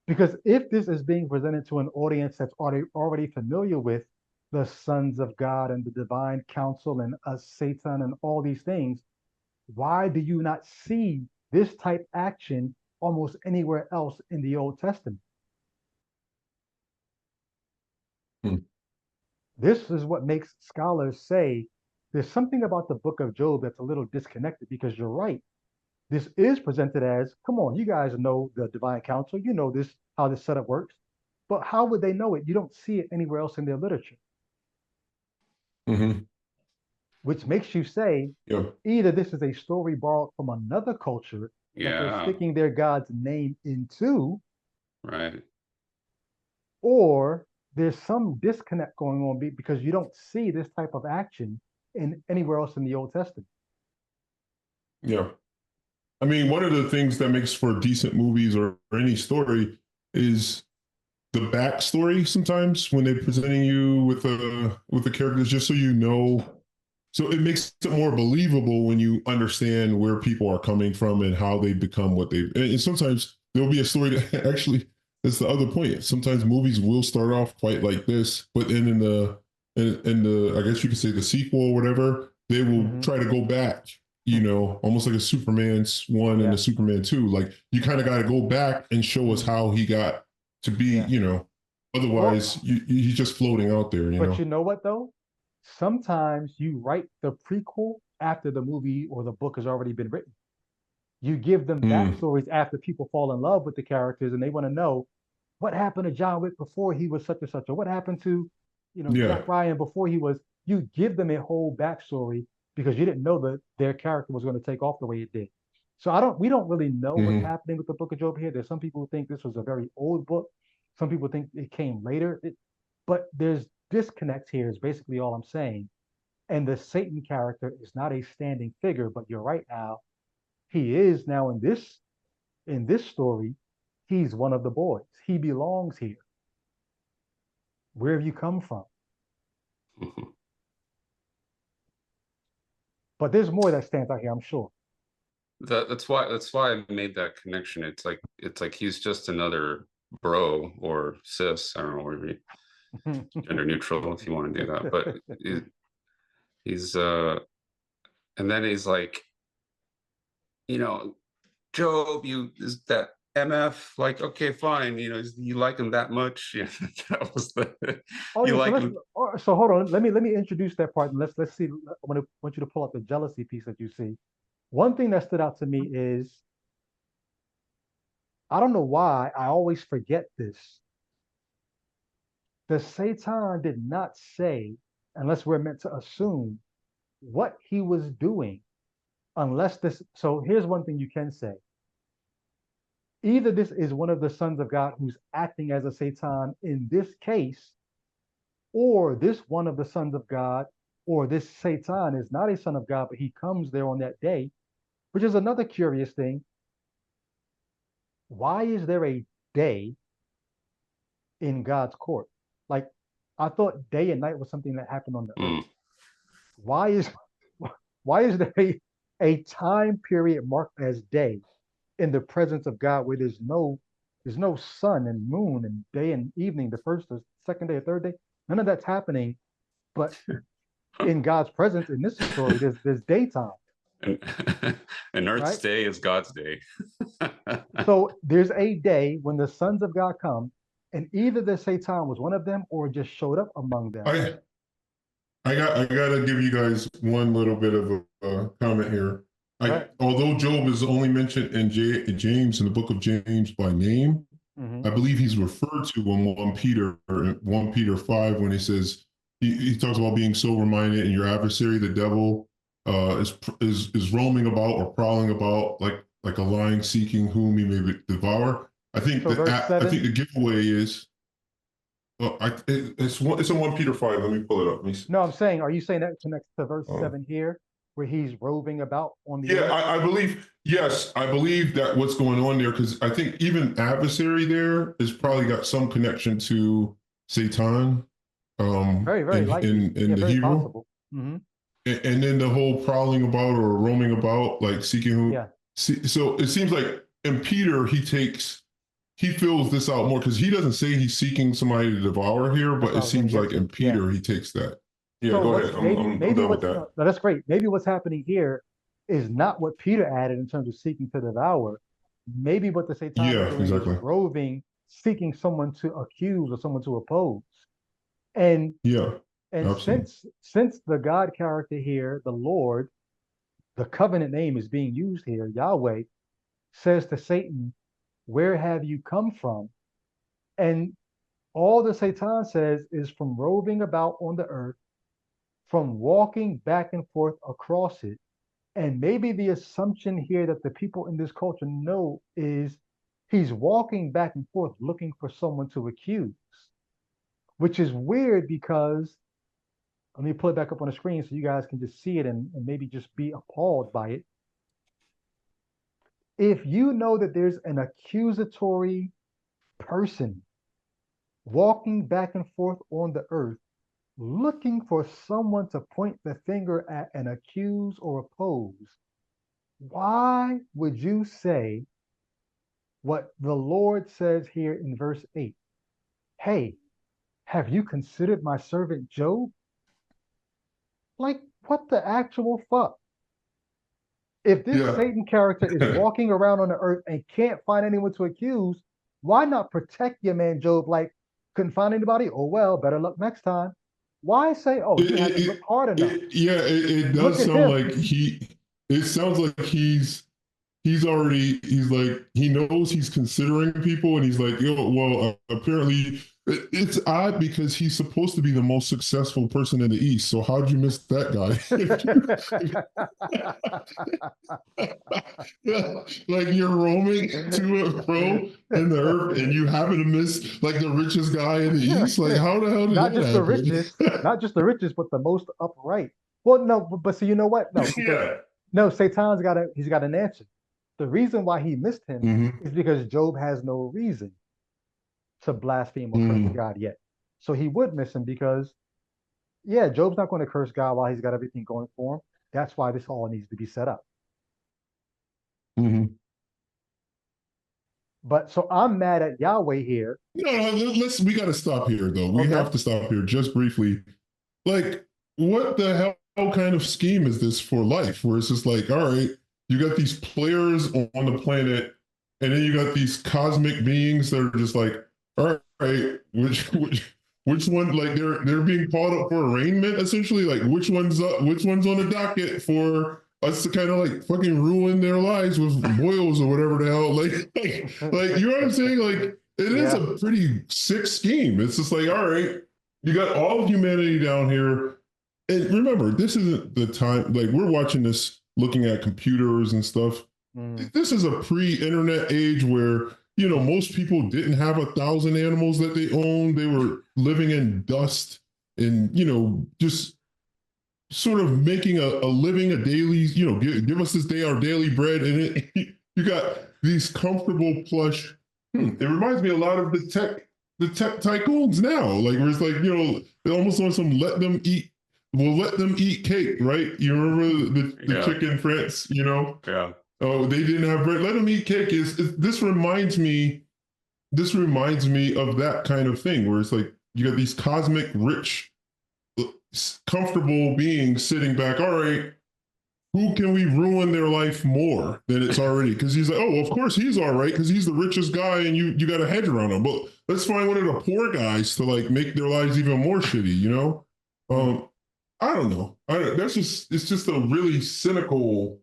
Because if this is being presented to an audience that's already familiar with the sons of God and the divine counsel and Satan and all these things, why do you not see this type action almost anywhere else in the Old Testament? This is what makes scholars say there's something about the book of Job that's a little disconnected, because you're right. This is presented as, come on, you guys know the divine counsel, you know this, how this setup works. But how would they know it? You don't see it anywhere else in their literature. Which makes you say, either this is a story borrowed from another culture that they're sticking their God's name into, right? Or there's some disconnect going on because you don't see this type of action anywhere else in the Old Testament. Yeah. I mean, one of the things that makes for decent movies or any story is the backstory. Sometimes when they're presenting you with the characters, just so you know, so it makes it more believable when you understand where people are coming from and how they become what they. And sometimes there'll be a story that actually. That's the other point. Sometimes movies will start off quite like this, but then in the I guess you could say the sequel or whatever, they will try to go back. Almost like a Superman's 1 and a Superman 2. Like you kind of got to go back and show us how he got to be. Otherwise he's just floating out there. But you know what though? Sometimes you write the prequel after the movie or the book has already been written. You give them backstories after people fall in love with the characters and they want to know what happened to John Wick before he was such and such, or what happened to, Jack Ryan before he was. You give them a whole backstory because you didn't know that their character was going to take off the way it did. So we don't really know what's happening with the Book of Job here. There's some people who think this was a very old book. Some people think it came later. But there's disconnect here is basically all I'm saying. And the Satan character is not a standing figure, but you're right, Al. He is now in this story, he's one of the boys. He belongs here. Where have you come from? But there's more that stands out here, I'm sure. That's why I made that connection. It's like he's just another bro or sis. I don't know, whatever, gender neutral if you want to do that. But he's and then he's like, Job, is that MF, like, okay, fine, you like him that much. Yeah, that was the so hold on. Let me introduce that part and let's see. I want you to pull up the jealousy piece that you see. One thing that stood out to me is, I don't know why I always forget this. The Satan did not say, unless we're meant to assume, what he was doing, unless this. So here's one thing you can say. Either this is one of the sons of God who's acting as a Satan in this case, or this one of the sons of God, or this Satan is not a son of God, but he comes there on that day, which is another curious thing. Why is there a day in God's court? Like, I thought day and night was something that happened on the earth. Why is there a time period marked as day in the presence of God where there's no sun and moon and day and evening, the first, the second day, or third day? None of that's happening, but in God's presence in this story, there's daytime. And Earth's day is God's day. So there's a day when the sons of God come, and either the Satan was one of them or just showed up among them. I gotta give you guys one little bit of a comment here. Although Job is only mentioned in James, in the book of James by name, I believe he's referred to in 1 Peter 5, when he says, he talks about being sober-minded, and your adversary, the devil, is roaming about or prowling about like a lion, seeking whom he may devour. I think I think the giveaway is it's in 1 Peter 5. Let me pull it up. No, I'm saying, are you saying that connects to verse 7 here, where he's roving about on the earth? I believe, yes, I believe that what's going on there, because I think even adversary there has probably got some connection to Satan. Very likely. In the Hebrew. Possible. Mm-hmm. And then the whole prowling about or roaming about, like seeking who. Yeah. So it seems like in Peter, he fills this out more, because he doesn't say he's seeking somebody to devour here, but it seems like in Peter, he takes that. Yeah, so go ahead. I'm done with that. No, that's great. Maybe what's happening here is not what Peter added in terms of seeking to devour. Maybe what the Satan is doing is roving, seeking someone to accuse or someone to oppose. And since the God character here, the Lord, the covenant name is being used here, Yahweh, says to Satan, "Where have you come from?" And all the Satan says is from roving about on the earth, from walking back and forth across it. And maybe the assumption here that the people in this culture know is he's walking back and forth looking for someone to accuse, which is weird, because let me pull it back up on the screen so you guys can just see it and maybe just be appalled by it. If you know that there's an accusatory person walking back and forth on the earth, looking for someone to point the finger at and accuse or oppose, why would you say what the Lord says here in verse 8? Hey, have you considered my servant Job? Like, what the actual fuck? If this Satan character is walking around on the earth and can't find anyone to accuse, why not protect your man Job? Like, couldn't find anybody? Oh, well, better luck next time. Why say, oh, you haven't looked hard enough? It does sound like it sounds like he's like, he knows he's considering people, and he's like, yo, well, apparently it's odd, because he's supposed to be the most successful person in the East. So how'd you miss that guy? Like, you're roaming to and fro in the earth, and you happen to miss like the richest guy in the East. Like, how the hell did not that just happen? the richest, not just the richest, but the most upright. Well, no, but so you know what? No, no, Satan's he's got an answer. The reason why he missed him is because Job has no reason to blaspheme or curse God yet. So he would miss him because, Job's not going to curse God while he's got everything going for him. That's why this all needs to be set up. But so I'm mad at Yahweh here. No, we got to stop here, though. We have to stop here just briefly. Like, what the hell kind of scheme is this for life, where it's just like, all right, you got these players on the planet, and then you got these cosmic beings that are just like, all right, which one, like, they're being called up for arraignment, essentially, like, which one's on the docket for us to kind of like fucking ruin their lives with boils or whatever the hell, like you know what I'm saying? Like, it is a pretty sick scheme. It's just like, all right, you got all of humanity down here, and remember, this isn't the time, like, we're watching this looking at computers and stuff. This is a pre-internet age where, you know, most people didn't have 1,000 animals that they owned. They were living in dust and, you know, just sort of making a living, a daily, you know, give us this day our daily bread. And you got these comfortable plush. It reminds me a lot of the tech tycoons now, like, where it's like, you know, it almost on some let them eat cake, right? You remember the chick in France, you know? Yeah. Oh, they didn't have bread. Let them eat cake. This reminds me of that kind of thing, where it's like, you got these cosmic, rich, comfortable beings sitting back. All right, who can we ruin their life more than it's already? Because he's like, oh, of course he's all right, because he's the richest guy, and you got a hedge around him. But let's find one of the poor guys to like make their lives even more shitty, you know? I don't know. That's just it's just a really cynical.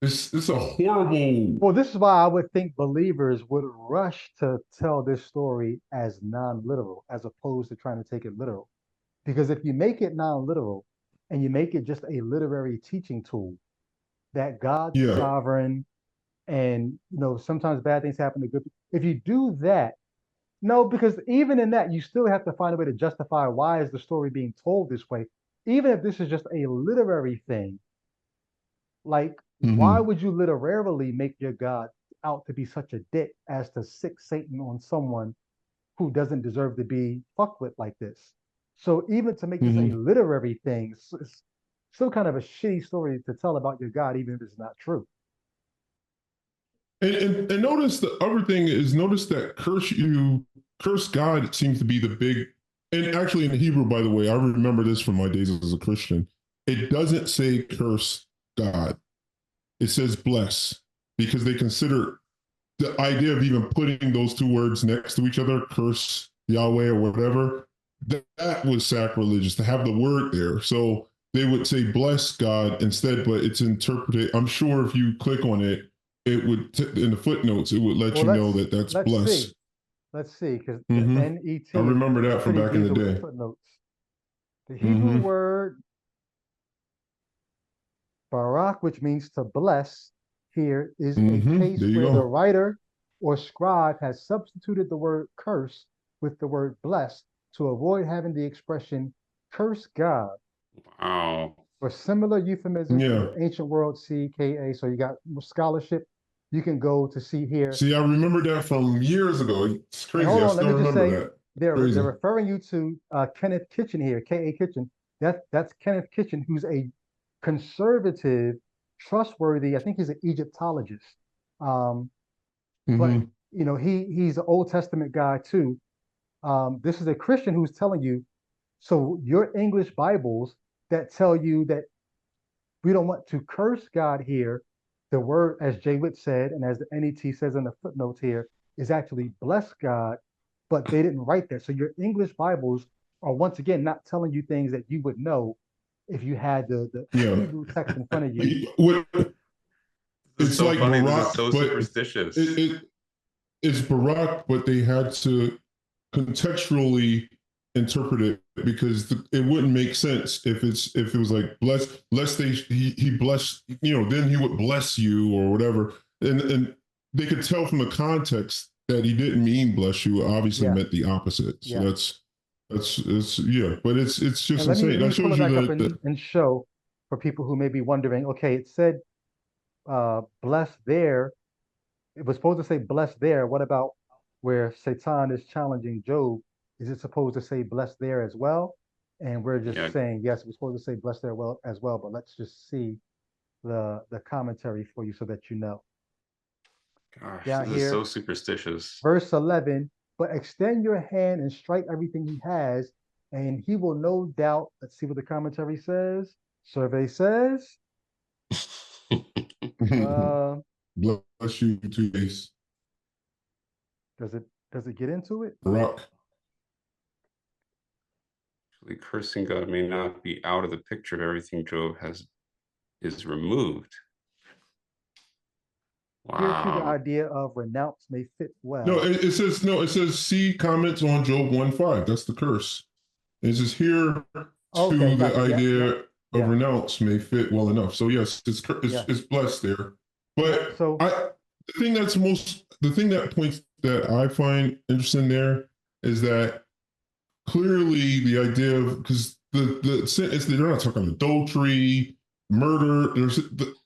It's a horrible. Well, this is why I would think believers would rush to tell this story as non-literal, as opposed to trying to take it literal. Because if you make it non-literal and you make it just a literary teaching tool, that God's Yeah. sovereign and sometimes bad things happen to good people. If you do that, no, because even in that, you still have to find a way to justify why is the story being told this way. Even if this is just a literary thing, like why Hmm. would you literarily make your God out to be such a dick as to sick Satan on someone who doesn't deserve to be fucked with like this? So even to make this a Hmm. literary thing, it's still kind of a shitty story to tell about your God, even if it's not true. And notice the other thing is notice that curse God seems to be the big, and actually in Hebrew, by the way, I remember this from my days as a Christian. It doesn't say curse God. It says bless because they consider the idea of even putting those two words next to each other, curse Yahweh or whatever, that was sacrilegious to have the word there. So they would say bless God instead, but it's interpreted. I'm sure if you click on it, it would in the footnotes, it would let Well, you know that that's let's see. bless. Let's see, because the Mm-hmm. NET I remember is that from pretty back in the decent with the day. footnotes. The Hebrew Mm-hmm. word barak, which means to bless, here is a Mm-hmm. case There you where the go. writer or scribe has substituted the word curse with the word bless to avoid having the expression curse God. Wow. For similar euphemisms in Yeah. the ancient world, CKA, so you got scholarship, you can go to see here. See, I remember that from years ago. It's And crazy. hold I on, let still me just remember say, that. they're Crazy. referring you to Kenneth Kitchen here, K.A. Kitchen. That's Kenneth Kitchen, who's a conservative, trustworthy. I think he's an Egyptologist. Um, but Mm-hmm. he's an Old Testament guy too. This is a Christian who's telling you. So your English Bibles that tell you that we don't want to curse God here. The word, as Jay Witt said, and as the NET says in the footnotes here, is actually bless God, but they didn't write that. So your English Bibles are once again not telling you things that you would know if you had the Yeah. Hebrew text in front of you. This is It's so like funny. This is Barack, so but superstitious. it it's Barack, but they had to contextually interpret it because it wouldn't make sense if it was like bless he blessed then he would bless you or whatever and they could tell from the context that he didn't mean bless you, obviously Yeah, meant the opposite. So yeah. that's yeah, but it's And just let insane. me That pull it shows you back up the and show for people who may be wondering. Okay, it said bless there. It was supposed to say blessed there. What about where Satan is challenging Job? Is it supposed to say blessed there as well? And we're just Yeah, saying yes, we're supposed to say blessed there well as well. But let's just see the commentary for you so that you know. gosh, Down this is so here, superstitious. verse 11. But extend your hand and strike everything he has, and he will no doubt. Let's see what the commentary says. Survey says. Uh, bless you to face does it get into it? rock. Actually, cursing God may not be out of the picture of everything Job has is removed. Here too, the Wow. idea of renounce may fit No, well. it says no. It says see comments on Job 1:5. That's the curse. It says here Okay, to the gotcha. Yep, yep, idea of yeah, renounce may fit well enough. So yes, yeah, it's blessed there. yeah. But So, the thing that points that I find interesting there is that clearly the idea of because the sin is they're not talking adultery, murder. There's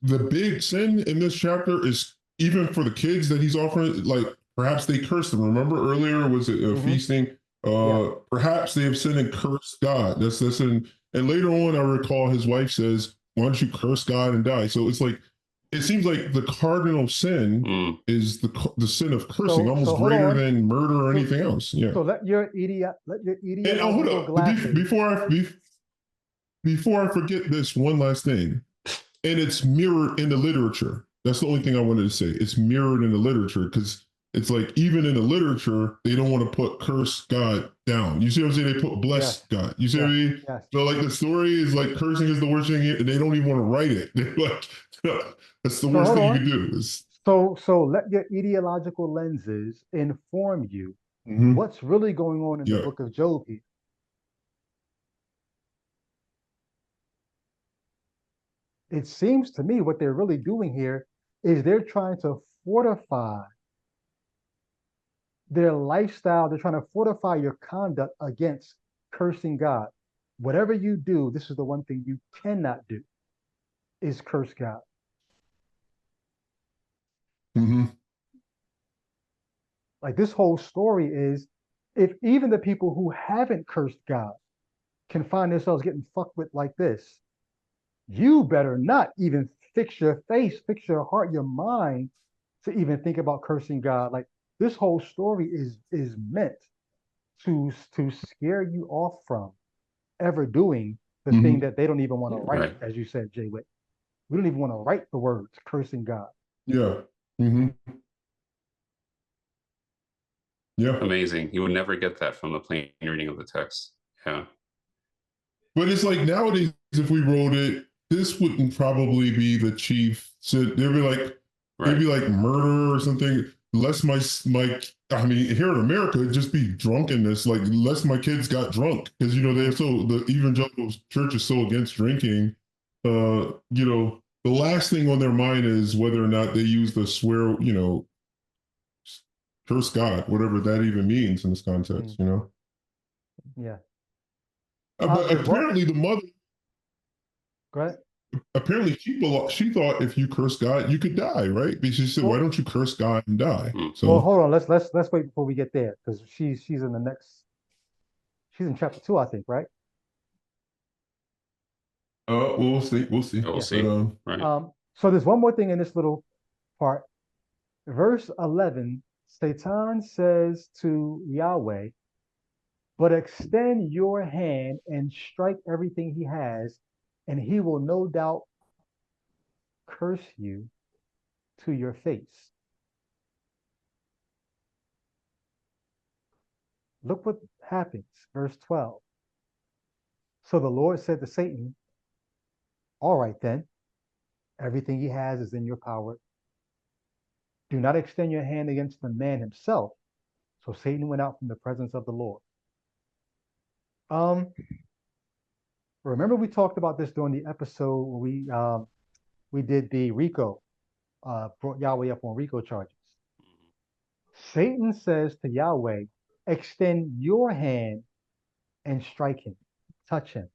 the big sin in this chapter is even for the kids that he's offering. Like perhaps they cursed them. Remember earlier was it hmm, feasting? yeah, Perhaps they have sinned and cursed God. That's in and later on I recall his wife says, "Why don't you curse God and die?" So it's like it seems like the cardinal sin Mm. is the sin of cursing, so almost hold greater on. than murder or So, anything else. Yeah. let your And oh, hold ideological up. glasses. Before I forget this, one last thing. And it's mirrored in the literature. That's the only thing I wanted to say. It's mirrored in the literature because it's like even in the literature, they don't want to put curse God down. You see what I'm saying? They put bless God. You see what I mean? Yes. So like the story is like cursing is the worst thing, and they don't even want to write it. They're like, that's the worst thing you can do. So let your ideological lenses inform you what's really going on in the book of Job here. It seems to me what they're really doing here is they're trying to fortify their lifestyle. They're trying to fortify your conduct against cursing God. Whatever you do, this is the one thing you cannot do, is curse God. Like this whole story is, if even the people who haven't cursed God can find themselves getting fucked with like this, you better not even fix your face, fix your heart, your mind to even think about cursing God. Like this whole story is meant to scare you off from ever doing the thing that they don't even want to write, as you said, Jay Witt. We don't even want to write the words cursing God. Yeah. Yeah. Amazing. You would never get that from the plain reading of the text. Yeah. But it's like nowadays, if we wrote it, this wouldn't probably be the chief. So they'd be like, it'd be like murder or something. Lest I mean, here in America, it'd just be drunkenness. Like, lest my kids got drunk, because they're the evangelical church is so against drinking. The last thing on their mind is whether or not they use the swear, curse God, whatever that even means in this context. Yeah. But apparently the mother. Go ahead. Apparently she thought if you curse God, you could die, right? Because she said, why don't you curse God and die? So well, hold on, let's wait before we get there, because she's in the next, she's in chapter 2, I think, right? We'll see. We'll see. We'll see. Right. So there's one more thing in this little part. Verse 11, Satan says to Yahweh, but extend your hand and strike everything he has, and he will no doubt curse you to your face. Look what happens. Verse 12. So the Lord said to Satan, all right then, everything he has is in your power. Do not extend your hand against the man himself. So Satan went out from the presence of the Lord. Remember we talked about this during the episode where we did the RICO, brought Yahweh up on RICO charges. Satan says to Yahweh, extend your hand and strike him, touch him.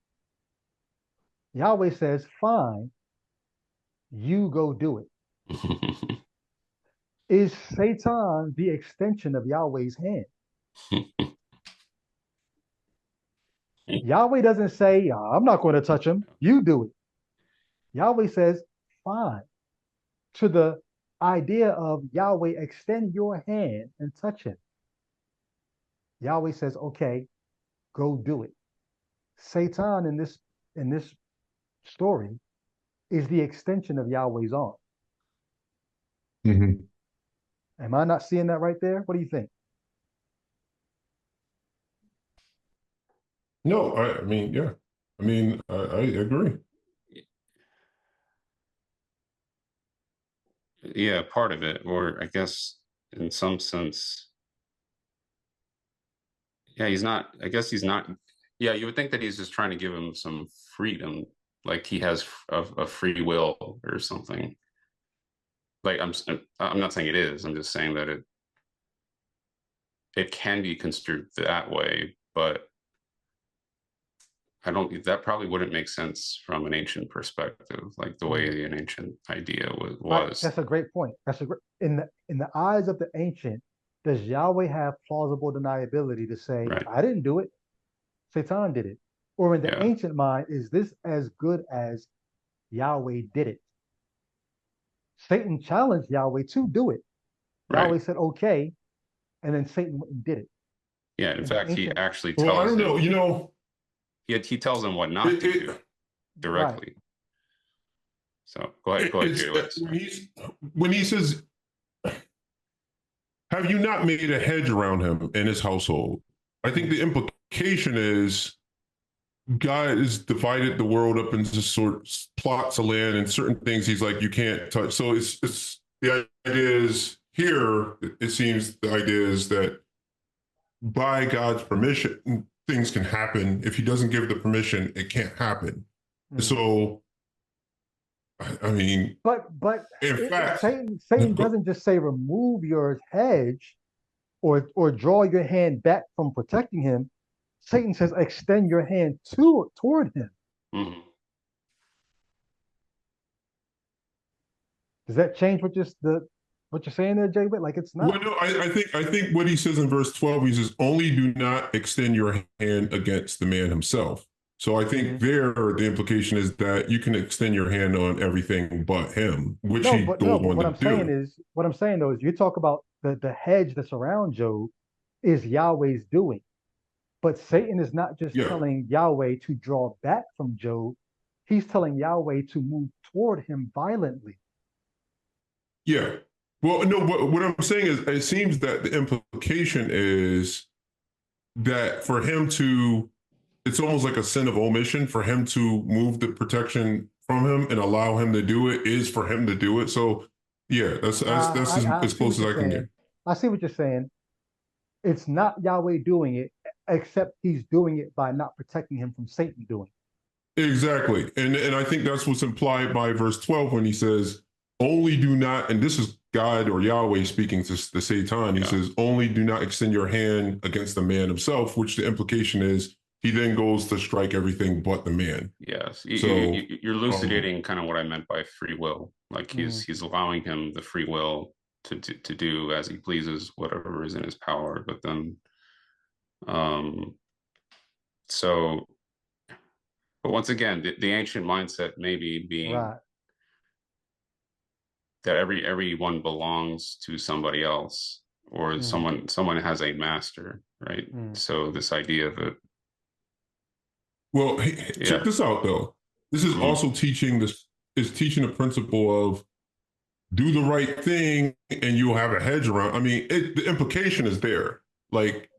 Yahweh says, fine, you go do it. Is Satan the extension of Yahweh's hand? Yahweh doesn't say, I'm not going to touch him, you do it. Yahweh says, fine. To the idea of Yahweh, extend your hand and touch him. Yahweh says, okay, go do it. Satan in this story is the extension of Yahweh's arm. Am I not seeing that right there? What do you think? No, I mean, yeah. I mean, I agree. Yeah, part of it, or I guess in some sense, yeah, he's not, I guess he's not, yeah, you would think that he's just trying to give him some freedom, like he has a free will or something. Like I'm not saying it is, I'm just saying that it can be construed that way, but that probably wouldn't make sense from an ancient perspective, like the way an ancient idea was. Right. That's a great point. In the eyes of the ancient, does Yahweh have plausible deniability to say, I didn't do it, Satan did it? Or in the ancient mind, is this as good as Yahweh did it? Satan challenged Yahweh to do it. Yahweh said, okay, and then Satan went and did it. Yeah, in fact, he actually tells I don't know, he tells him what not to do directly. Right. So go ahead, when he says, have you not made a hedge around him and his household? I think the implication is God has divided the world up into plots of land, and certain things he's like, you can't touch. So it's the idea is here, it seems the idea is that by God's permission, things can happen. If he doesn't give the permission, it can't happen. So, I mean, but in fact, Satan doesn't just say remove your hedge or draw your hand back from protecting him. Satan says extend your hand toward him. Mm-hmm. Does that change what you're saying there, Jay? Like it's not. Well, no, I think what he says in verse 12, he says, only do not extend your hand against the man himself. So I think there the implication is that you can extend your hand on everything but him, which he goes on what to I'm do. saying is what I'm saying though is you talk about the hedge that's around Job is Yahweh's doing. But Satan is not just telling Yahweh to draw back from Job. He's telling Yahweh to move toward him violently. Yeah. Well, no, what I'm saying is it seems that the implication is that for him to, it's almost like a sin of omission for him to move the protection from him and allow him to do it is for him to do it. So yeah, that's as close as I can get. I see what you're saying. It's not Yahweh doing it, except he's doing it by not protecting him from Satan doing it. Exactly. And I think that's what's implied by verse 12 when he says, only do not, and this is God or Yahweh speaking to the Satan, he says, only do not extend your hand against the man himself, which the implication is he then goes to strike everything but the man. Yes. So you're elucidating kind of what I meant by free will. Like he's allowing him the free will to do as he pleases, whatever is in his power. But then, but once again, the ancient mindset maybe being that everyone belongs to somebody else, or someone has a master, right? So this idea of it. Well, check this out though. This is also teaching the principle of do the right thing and you'll have a hedge around. I mean, the implication is there. Like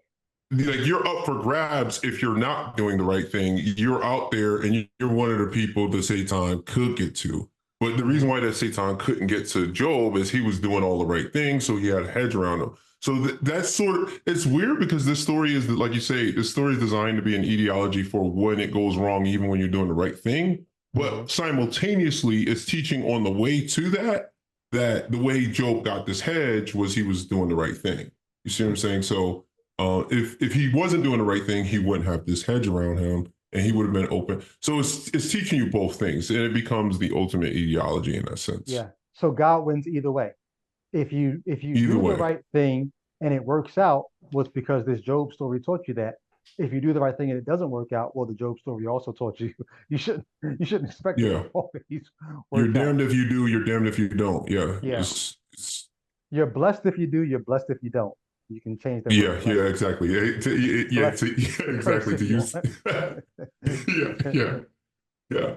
you're up for grabs if you're not doing the right thing. You're out there and you're one of the people that Satan could get to. But the reason why that Satan couldn't get to Job is he was doing all the right things, so he had a hedge around him. So that's sort of, it's weird because this story is, like you say, this story is designed to be an etiology for when it goes wrong, even when you're doing the right thing. But simultaneously, it's teaching on the way to that the way Job got this hedge was he was doing the right thing. You see what I'm saying? So if he wasn't doing the right thing, he wouldn't have this hedge around him. And he would have been open. So it's teaching you both things, and it becomes the ultimate ideology in that sense. Yeah. So God wins either way. If you do the right thing and it works out, well, it's because this Job story taught you that. If you do the right thing and it doesn't work out, well, the Job story also taught you you shouldn't expect it to always work You're damned if you do, you're damned if you don't. Yeah. Yeah. You're blessed if you do, you're blessed if you don't. You can change that. Yeah, exactly. Exactly. To use. Yeah.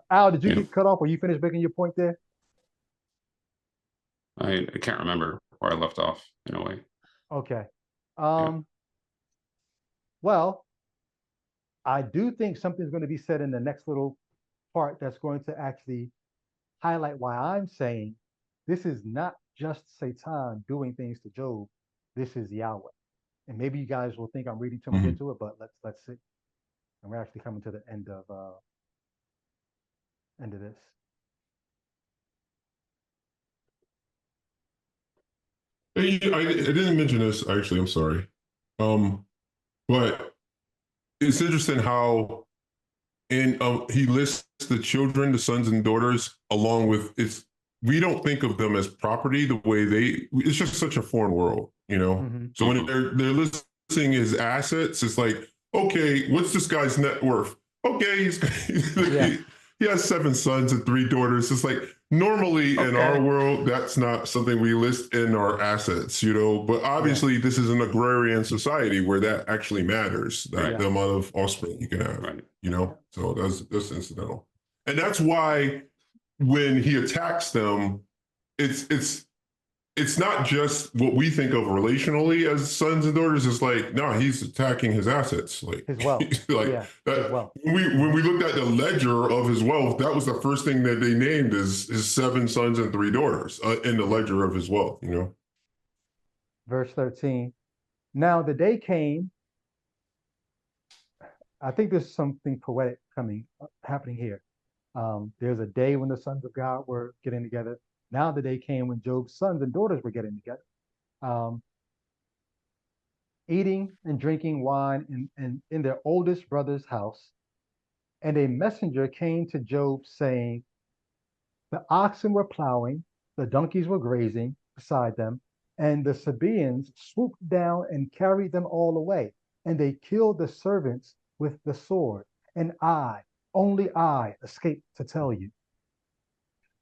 Al, did you get cut off or you finished making your point there? I can't remember where I left off in a way. Okay. Well, I do think something's going to be said in the next little part that's going to actually highlight why I'm saying this is not just Satan doing things to Job. This is Yahweh. And maybe you guys will think I'm reading too much into it, but let's see. And we're actually coming to the end of this. I didn't mention this actually. I'm sorry, but it's interesting how he lists the children, the sons and daughters, along with its. We don't think of them as property the way it's just such a foreign world, you know? So when they're listing his assets, it's like, okay, what's this guy's net worth? Okay, he has 7 sons and 3 daughters. It's like normally in our world, that's not something we list in our assets, you know, but obviously this is an agrarian society where that actually matters, the amount of offspring you can have, you know? So that's incidental. And that's why when he attacks them, it's it's not just what we think of relationally as sons and daughters. It's like, no, he's attacking his assets. Like, His wealth. like Yeah, that. his wealth. When we looked at the ledger of his wealth, that was the first thing that they named is his 7 sons and 3 daughters in the ledger of his wealth. You know. Verse 13. Now the day came. I think there's something poetic happening here. There's a day when the sons of God were getting together. Now the day came when Job's sons and daughters were getting together, um, eating and drinking wine in their oldest brother's house. And a messenger came to Job saying, the oxen were plowing, the donkeys were grazing beside them, and the Sabaeans swooped down and carried them all away. And they killed the servants with the sword. And I, only I, escaped to tell you.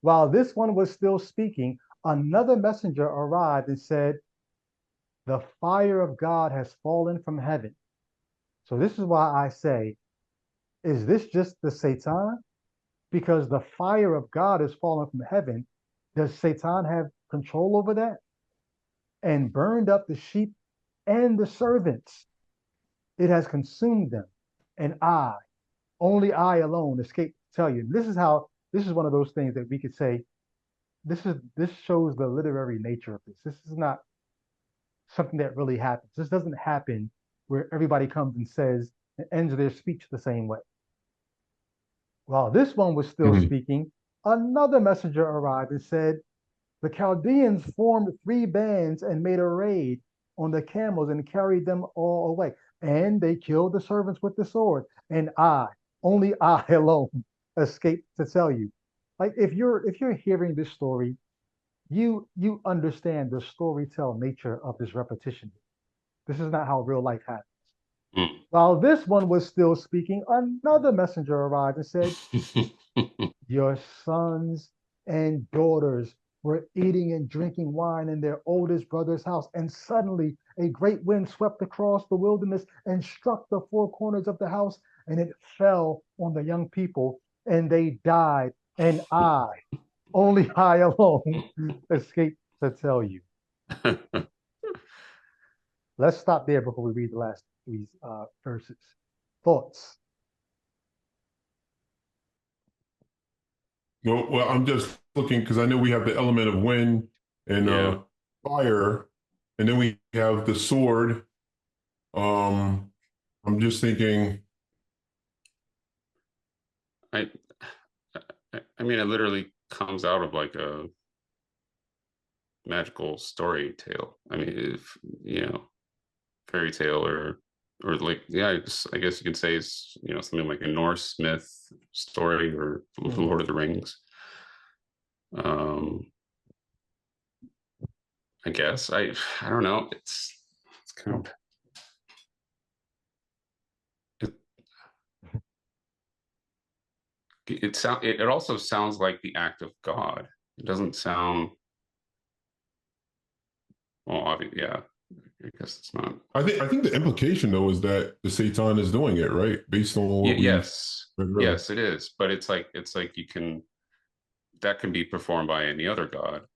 While this one was still speaking, another messenger arrived and said, the fire of God has fallen from heaven. So this is why I say, is this just the Satan? Because the fire of God is fallen from heaven. Does Satan have control over that? And burned up the sheep and the servants. It has consumed them. And I, only I alone, escaped to tell you. This is one of those things that we could say, this shows the literary nature of this. This is not something that really happens. This doesn't happen where everybody comes and says and ends their speech the same way. While this one was still speaking, another messenger arrived and said, the Chaldeans formed 3 bands and made a raid on the camels and carried them all away. And they killed the servants with the sword. And I, only I alone, escaped to tell you. Like if you're hearing this story, you understand the storytell nature of this repetition. This is not how real life happens. While this one was still speaking, another messenger arrived and said, your sons and daughters were eating and drinking wine in their oldest brother's house, and suddenly a great wind swept across the wilderness and struck the 4 corners of the house, and it fell on the young people, and they died, and I, only I alone, escaped to tell you. Let's stop there before we read the last these verses. Thoughts? Well, I'm just looking because I know we have the element of wind and fire, and then we have the sword. I'm just thinking. I mean, it literally comes out of like a magical story tale. I mean, if fairy tale or like, I guess you could say it's something like a Norse myth story or Lord of the Rings. I guess I don't know. It's kind of it also sounds like the act of God. It doesn't sound well, obviously, yeah. I guess it's not. I think the implication though is that the Satan is doing it, right? Based on what yes, it is. But it's like that can be performed by any other god.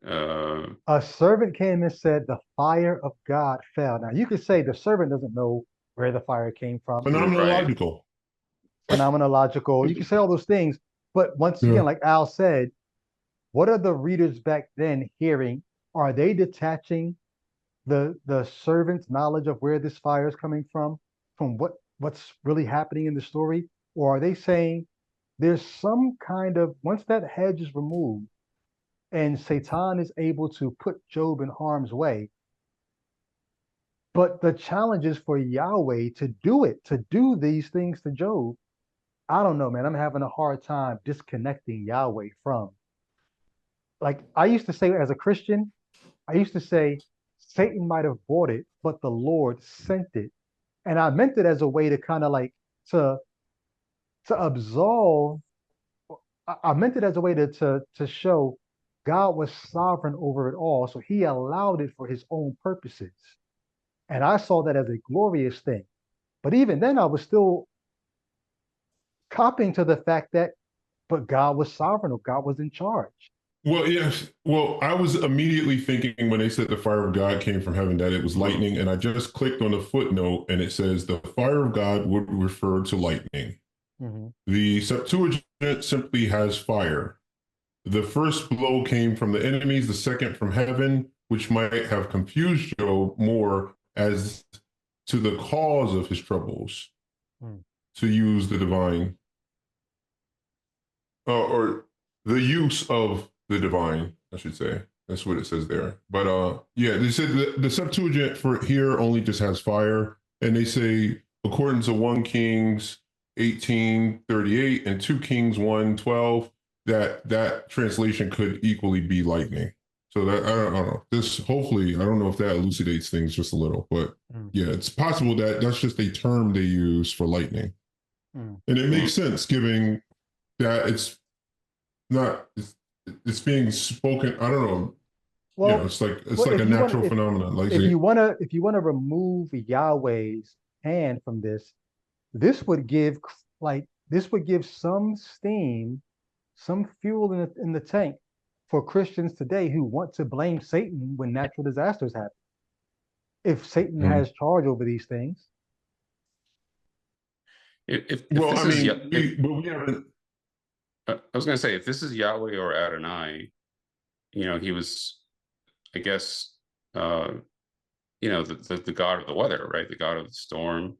A servant came and said, the fire of God fell. Now you could say the servant doesn't know where the fire came from. Phenomenological. Phenomenological. You can say all those things, but once again, like Al said, what are the readers back then hearing? Are they detaching the servant's knowledge of where this fire is coming from what's really happening in the story? Or are they saying there's some kind of, once that hedge is removed and Satan is able to put Job in harm's way, but the challenge is for Yahweh to do these things to Job? I don't know, man. I'm having a hard time disconnecting Yahweh from, like I used to say as a Christian, I used to say Satan might have bought it, but the Lord sent it. And I meant it as a way to kind of like to absolve. I meant it as a way to show God was sovereign over it all. So he allowed it for his own purposes. And I saw that as a glorious thing. But even then I was still copying to the fact that, but God was sovereign or God was in charge. Well, yes. Well, I was immediately thinking when they said the fire of God came from heaven that it was Mhm. lightning, and I just clicked on the footnote and it says the fire of God would refer to lightning. Hmm. The Septuagint simply has fire. The first blow came from the enemies, the second from heaven, which might have confused Job more as to the cause of his troubles, Mm. to use the divine, or the use of the divine, I should say. That's what it says there. But yeah, they said the Septuagint for here only just has fire, and they say according to 1 Kings 18:38 and 2 Kings 1:12 that that translation could equally be lightning. So that I don't know. This hopefully I don't know if that elucidates things just a little, but Mm. yeah, it's possible that that's just a term they use for lightning, Mm. and it makes Mm. sense given that not it's being spoken. I don't know. You know, Well, it's well, like a natural phenomenon. Like if you wanna remove Yahweh's hand from this would give this would give some steam, some fuel in the tank for Christians today who want to blame Satan when natural disasters happen. If Satan Mhm. has charge over these things, If Well, I this is mean, we haven't. I was going to say, if this is Yahweh or Adonai, he was, I guess, uh, the god of the weather, right? The god of the storm.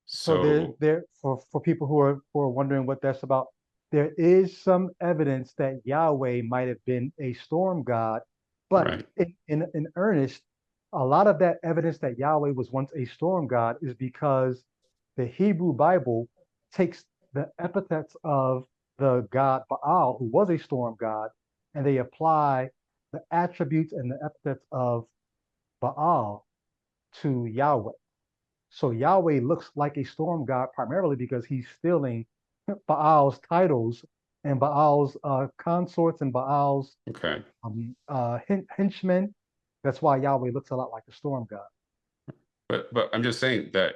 so So, there for people who are wondering what that's about, there is some evidence that Yahweh might have been a storm god, but right. in earnest, a lot of that evidence that Yahweh was once a storm god is because the Hebrew Bible takes the epithets of the god Baal, who was a storm god, and they apply the attributes and the epithets of Baal to Yahweh. So Yahweh looks like a storm god primarily because he's stealing Baal's titles and Baal's consorts and Baal's Okay. henchmen. That's why Yahweh looks a lot like a storm god. But I'm just saying that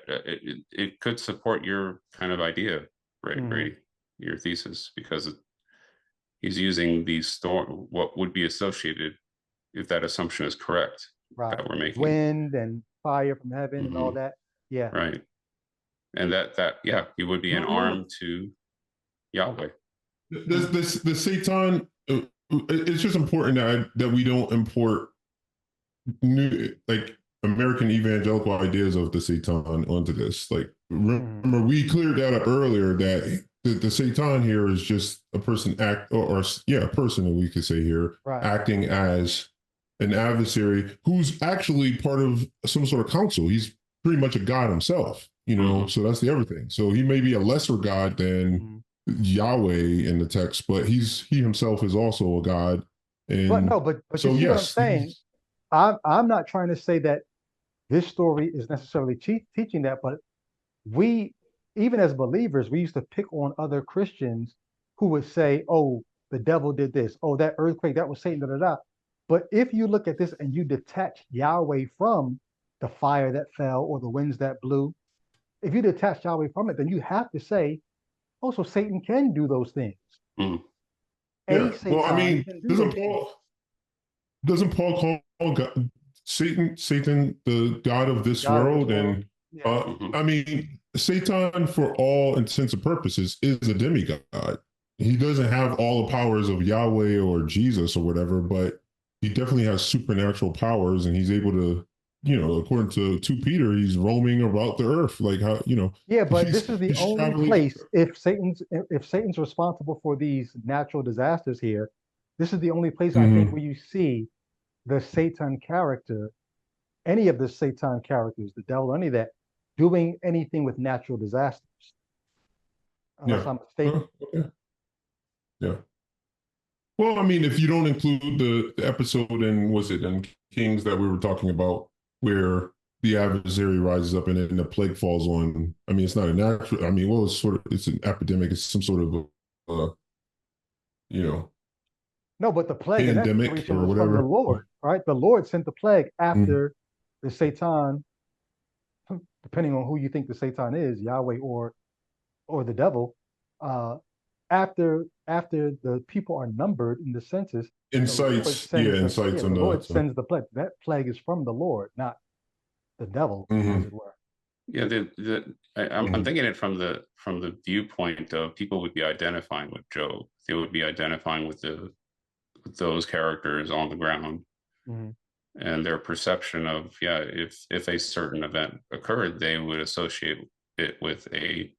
it could support your kind of idea, right, Hmm. Brady, your thesis, because he's using these storm, what would be associated if that assumption is correct Right. that we're making. Wind and fire from heaven and all Hmm. that. Yeah. Right. And yeah, he would be an Well, arm to Yahweh. Mm. the Satan. It's just important that we don't import new like American evangelical ideas of the Satan onto this. Like, Mm. remember we cleared that up earlier that the Satan here is just a person or yeah, a person that we could say here Right. acting as an adversary who's actually part of some sort of council. He's pretty much a god himself, you know. Hmm. So that's the other thing. So he may be a lesser god than Mm. Yahweh in the text, but he himself is also a god. But no, And but you so see what I'm yes, saying? I'm not trying to say that this story is necessarily teaching that, but we, even as believers, we used to pick on other Christians who would say, "Oh, the devil did this. Oh, that earthquake, that was Satan." Da da da. But if you look at this and you detach Yahweh from the fire that fell or the winds that blew, if you detach Yahweh from it, then you have to say, "Oh, so Satan can do those things. Hmm. A yeah. Well, I Satan mean, can do those things." Doesn't Paul call God, Satan the God of this God of this world? world. And Yeah. Hmm. I mean, Satan, for all intents and purposes, is a demigod. He doesn't have all the powers of Yahweh or Jesus or whatever, but he definitely has supernatural powers, and he's able to, according to 2 Peter, he's roaming about the earth, like how Yeah, but this is the he's only traveling. place if Satan's responsible for these natural disasters here, this is the only place I think Mhm. where you see the Satan character, any of the Satan characters, the devil, any of that, doing anything with natural disasters, unless Yeah. I'm mistaken. Yeah. Yeah. Well, I mean, if you don't include the episode in was it in Kings that we were talking about, where the adversary rises up and then the plague falls on. I mean, it's not a natural. I mean, well, it's an epidemic. It's some sort of you know No, but the plague in that pandemic situation or was from the whatever. Lord, right? The Lord sent the plague Mhm. after the Satan, depending on who you think the Satan is, Yahweh or the devil. Uh, after the people are numbered in the census, Insights, yeah, insights the on Lord the. sends the plague. That plague is from the Lord, not the devil, as it were. Yeah, I'm thinking it from the viewpoint of people would be identifying with Job. They would be identifying with those characters on the ground, and their perception of, yeah, if a certain event occurred, they would associate it with a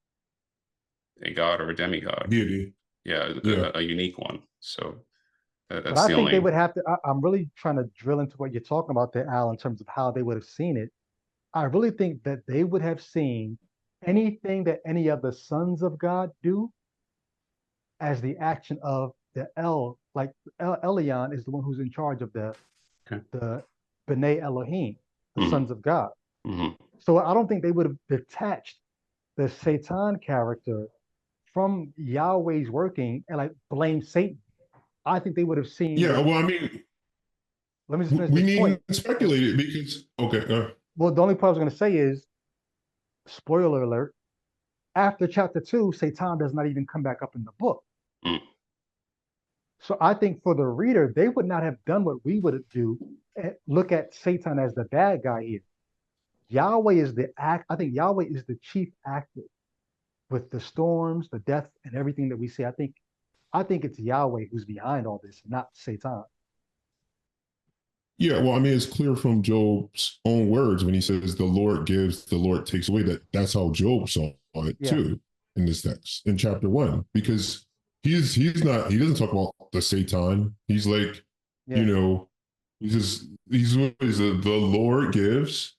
god or a demigod. Deity. Yeah, Yeah. a unique one. So But that's I the think they only. would have to. I'm really trying to drill into what you're talking about there, Al, in terms of how they would have seen it. I really think that they would have seen anything that any of the sons of God do as the action of the like Elion is the one who's in charge of Okay. the B'nai Elohim, the Mm-hmm. sons of God. Mm-hmm. So I don't think they would have detached the Satan character from Yahweh's working and like blame Satan. I think they would have seen Yeah, that. well, I mean, Let me just finish we this point. needn't speculate it because okay. Well, the only part I was going to say is, spoiler alert, after chapter 2, Satan does not even come back up in the book. Mm. So I think for the reader, they would not have done what we would do, look at Satan as the bad guy here. Yahweh is the act. I think Yahweh is the chief actor with the storms, the death, and everything that we see. I think it's Yahweh who's behind all this, not Satan. Yeah, well, I mean, it's clear from Job's own words when he says the Lord gives, the Lord takes away. That's how Job saw it too in this text in chapter 1, because he doesn't talk about the Satan. He's like, he's what is it? The Lord gives,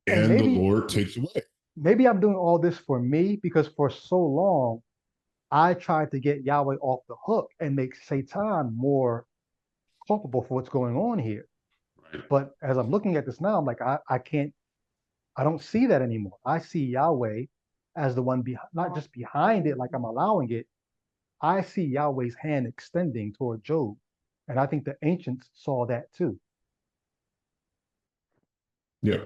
and the Lord takes away. Maybe I'm doing all this for me because for so long I tried to get Yahweh off the hook and make Satan more culpable for what's going on here. Right. But as I'm looking at this now, I'm like, I don't see that anymore. I see Yahweh as the one not just behind it, like I'm allowing it. I see Yahweh's hand extending toward Job. And I think the ancients saw that too. Yeah.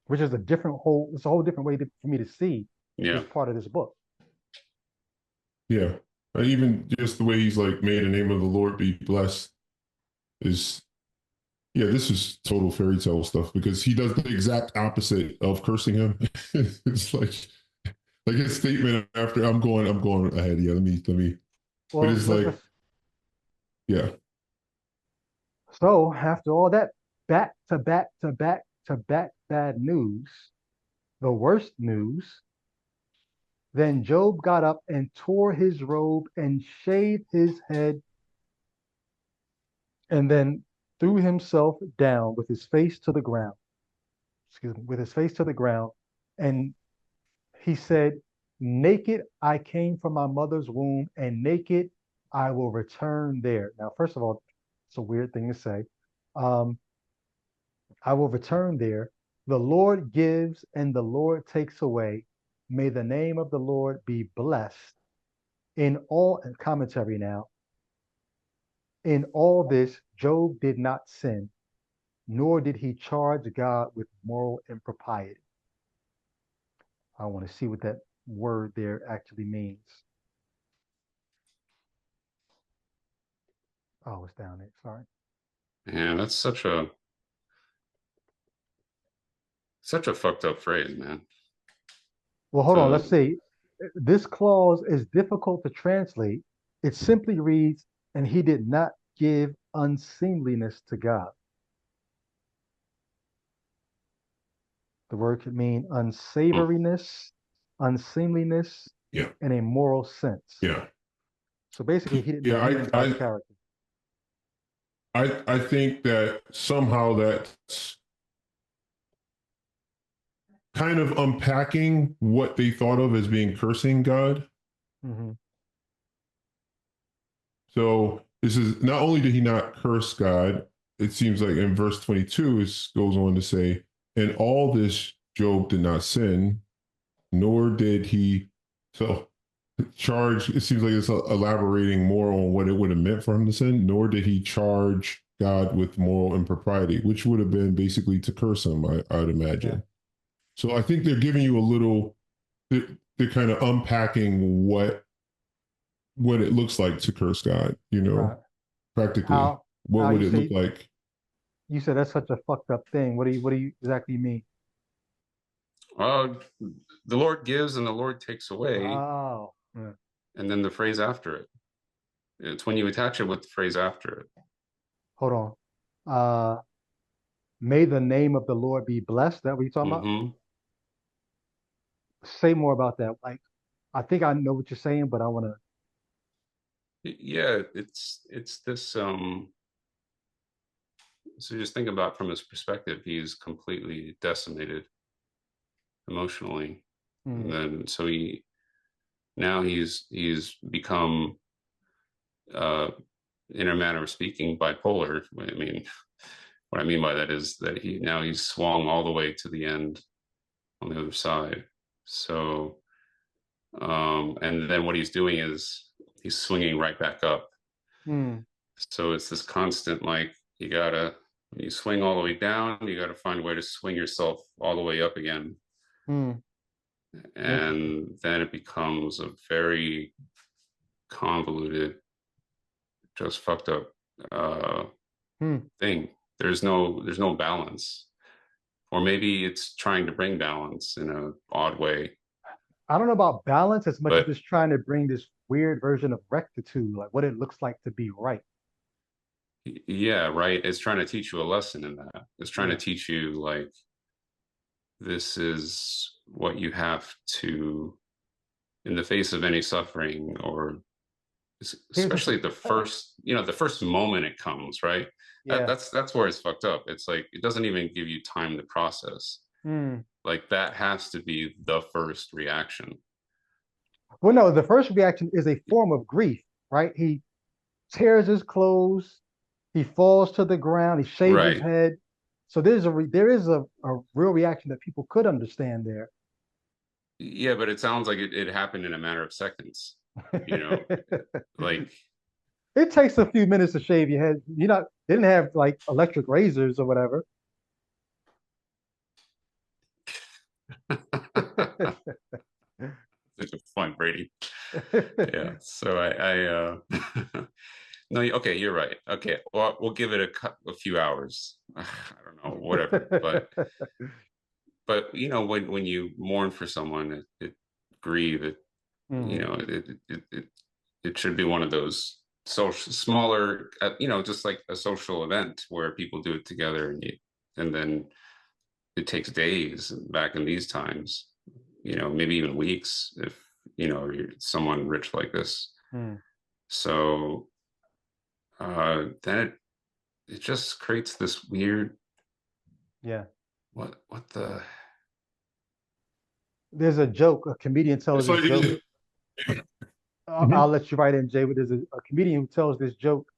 Which is it's a whole different way for me to see this part of this book. Yeah. Even just the way he's like, may the name of the Lord be blessed is, this is total fairy tale stuff because he does the exact opposite of cursing him. It's like his statement after I'm going ahead. Yeah, let me. Well, but it's like, yeah. So after all that back to back to back to back bad news, the worst news, then Job got up and tore his robe and shaved his head and then threw himself down with his face to the ground. With his face to the ground. And he said, naked I came from my mother's womb, and naked I will return there. Now, first of all, it's a weird thing to say. I will return there. The Lord gives and the Lord takes away. May the name of the Lord be blessed. In all commentary now, in all this, Job did not sin, nor did he charge God with moral impropriety. I want to see what that word there actually means. Oh, it's down there. Sorry. Yeah, that's such a fucked up phrase, man. Well, hold on. Let's see. This clause is difficult to translate. It simply reads, and he did not give unseemliness to God. The word could mean unsavoriness, unseemliness, in a moral sense. Yeah. So basically, he didn't believe God's character. I think that somehow that's kind of unpacking what they thought of as being cursing God. Mm-hmm. So this is not only did he not curse God, it seems like in verse 22 it goes on to say, and all this Job did not sin, nor did he charge. It seems like it's elaborating more on what it would have meant for him to sin, nor did he charge God with moral impropriety, which would have been basically to curse him, I'd imagine. Yeah. So I think they're giving you a little, they're kind of unpacking what it looks like to curse God, Right. practically. How What how would you it look say like? you said that's such a fucked up thing. What do you exactly mean? Uh, the Lord gives and the Lord takes away, Oh, yeah. and then the phrase after it. It's when you attach it with the phrase after it. Hold on. Uh, may the name of the Lord be blessed. That what you talking about? Hmm. Say more about that. Like, I think I know what you're saying, but I want to. Yeah, it's this. So just think about from his perspective, he's completely decimated emotionally, and Mm, then so he's become, uh, in a manner of speaking, bipolar. I mean, what I mean by that is that he's swung all the way to the end on the other side. So, and then what he's doing is he's swinging right back up. mm, So it's this constant, like, when you swing all the way down, you gotta find a way to swing yourself all the way up again. mm. Interesting. And then it becomes a very convoluted, just fucked up, uh, Hmm. thing. There's no balance. Or maybe it's trying to bring balance in a odd way. I don't know about balance as much as But just trying to bring this weird version of rectitude, like what it looks like to be right. yeah, right. It's trying to teach you a lesson in that. It's trying to Yeah. teach you, like, this is what you have to, in the face of any suffering, or Here's the. especially at the first moment it comes, right? Yeah. That's where it's fucked up. It's like it doesn't even give you time to process. Mm. Like that has to be the first reaction. Well, no, the first reaction is a form of grief, right? He tears his clothes, he falls to the ground, he shaves his Right. head. So there is a real reaction that people could understand there. Yeah, but it sounds like it happened in a matter of seconds. You know, like It takes a few minutes to shave your head. They didn't have like electric razors or whatever. it's a fun, Brady. Yeah. So I no, okay, you're right. Okay, well, we'll give it a few hours. I don't know, whatever. But when you mourn for someone, grieve it. You Mhm. know, it should be one of those social smaller, just like a social event where people do it together, and then it takes days back in these times. Maybe even weeks if you're someone rich like this. Mm. So then it just creates this weird, Yeah. what the There's a joke. A comedian tells It's this like, joke. I'll Mhm. let you write in, Jay. But there's a comedian who tells this joke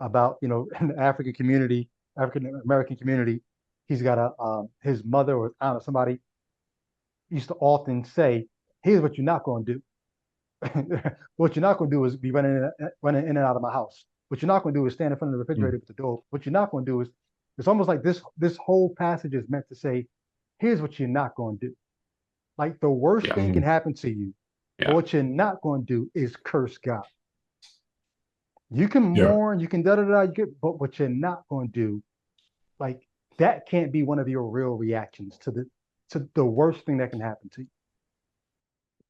about, in the African community, African American community. He's got his mother, or I don't know, somebody used to often say, "Here's what you're not going to do. What you're not going to do is be running in and out of my house. What you're not going to do is stand in front of the refrigerator with the door. What you're not going to do is." It's almost like this whole passage is meant to say, "Here's what you're not going to do. Like the worst yeah, thing can happen to you, but yeah. what you're not going to do is curse God. You can Yeah. mourn, you can da da da, but what you're not going to do, like that can't be one of your real reactions to the worst thing that can happen to you."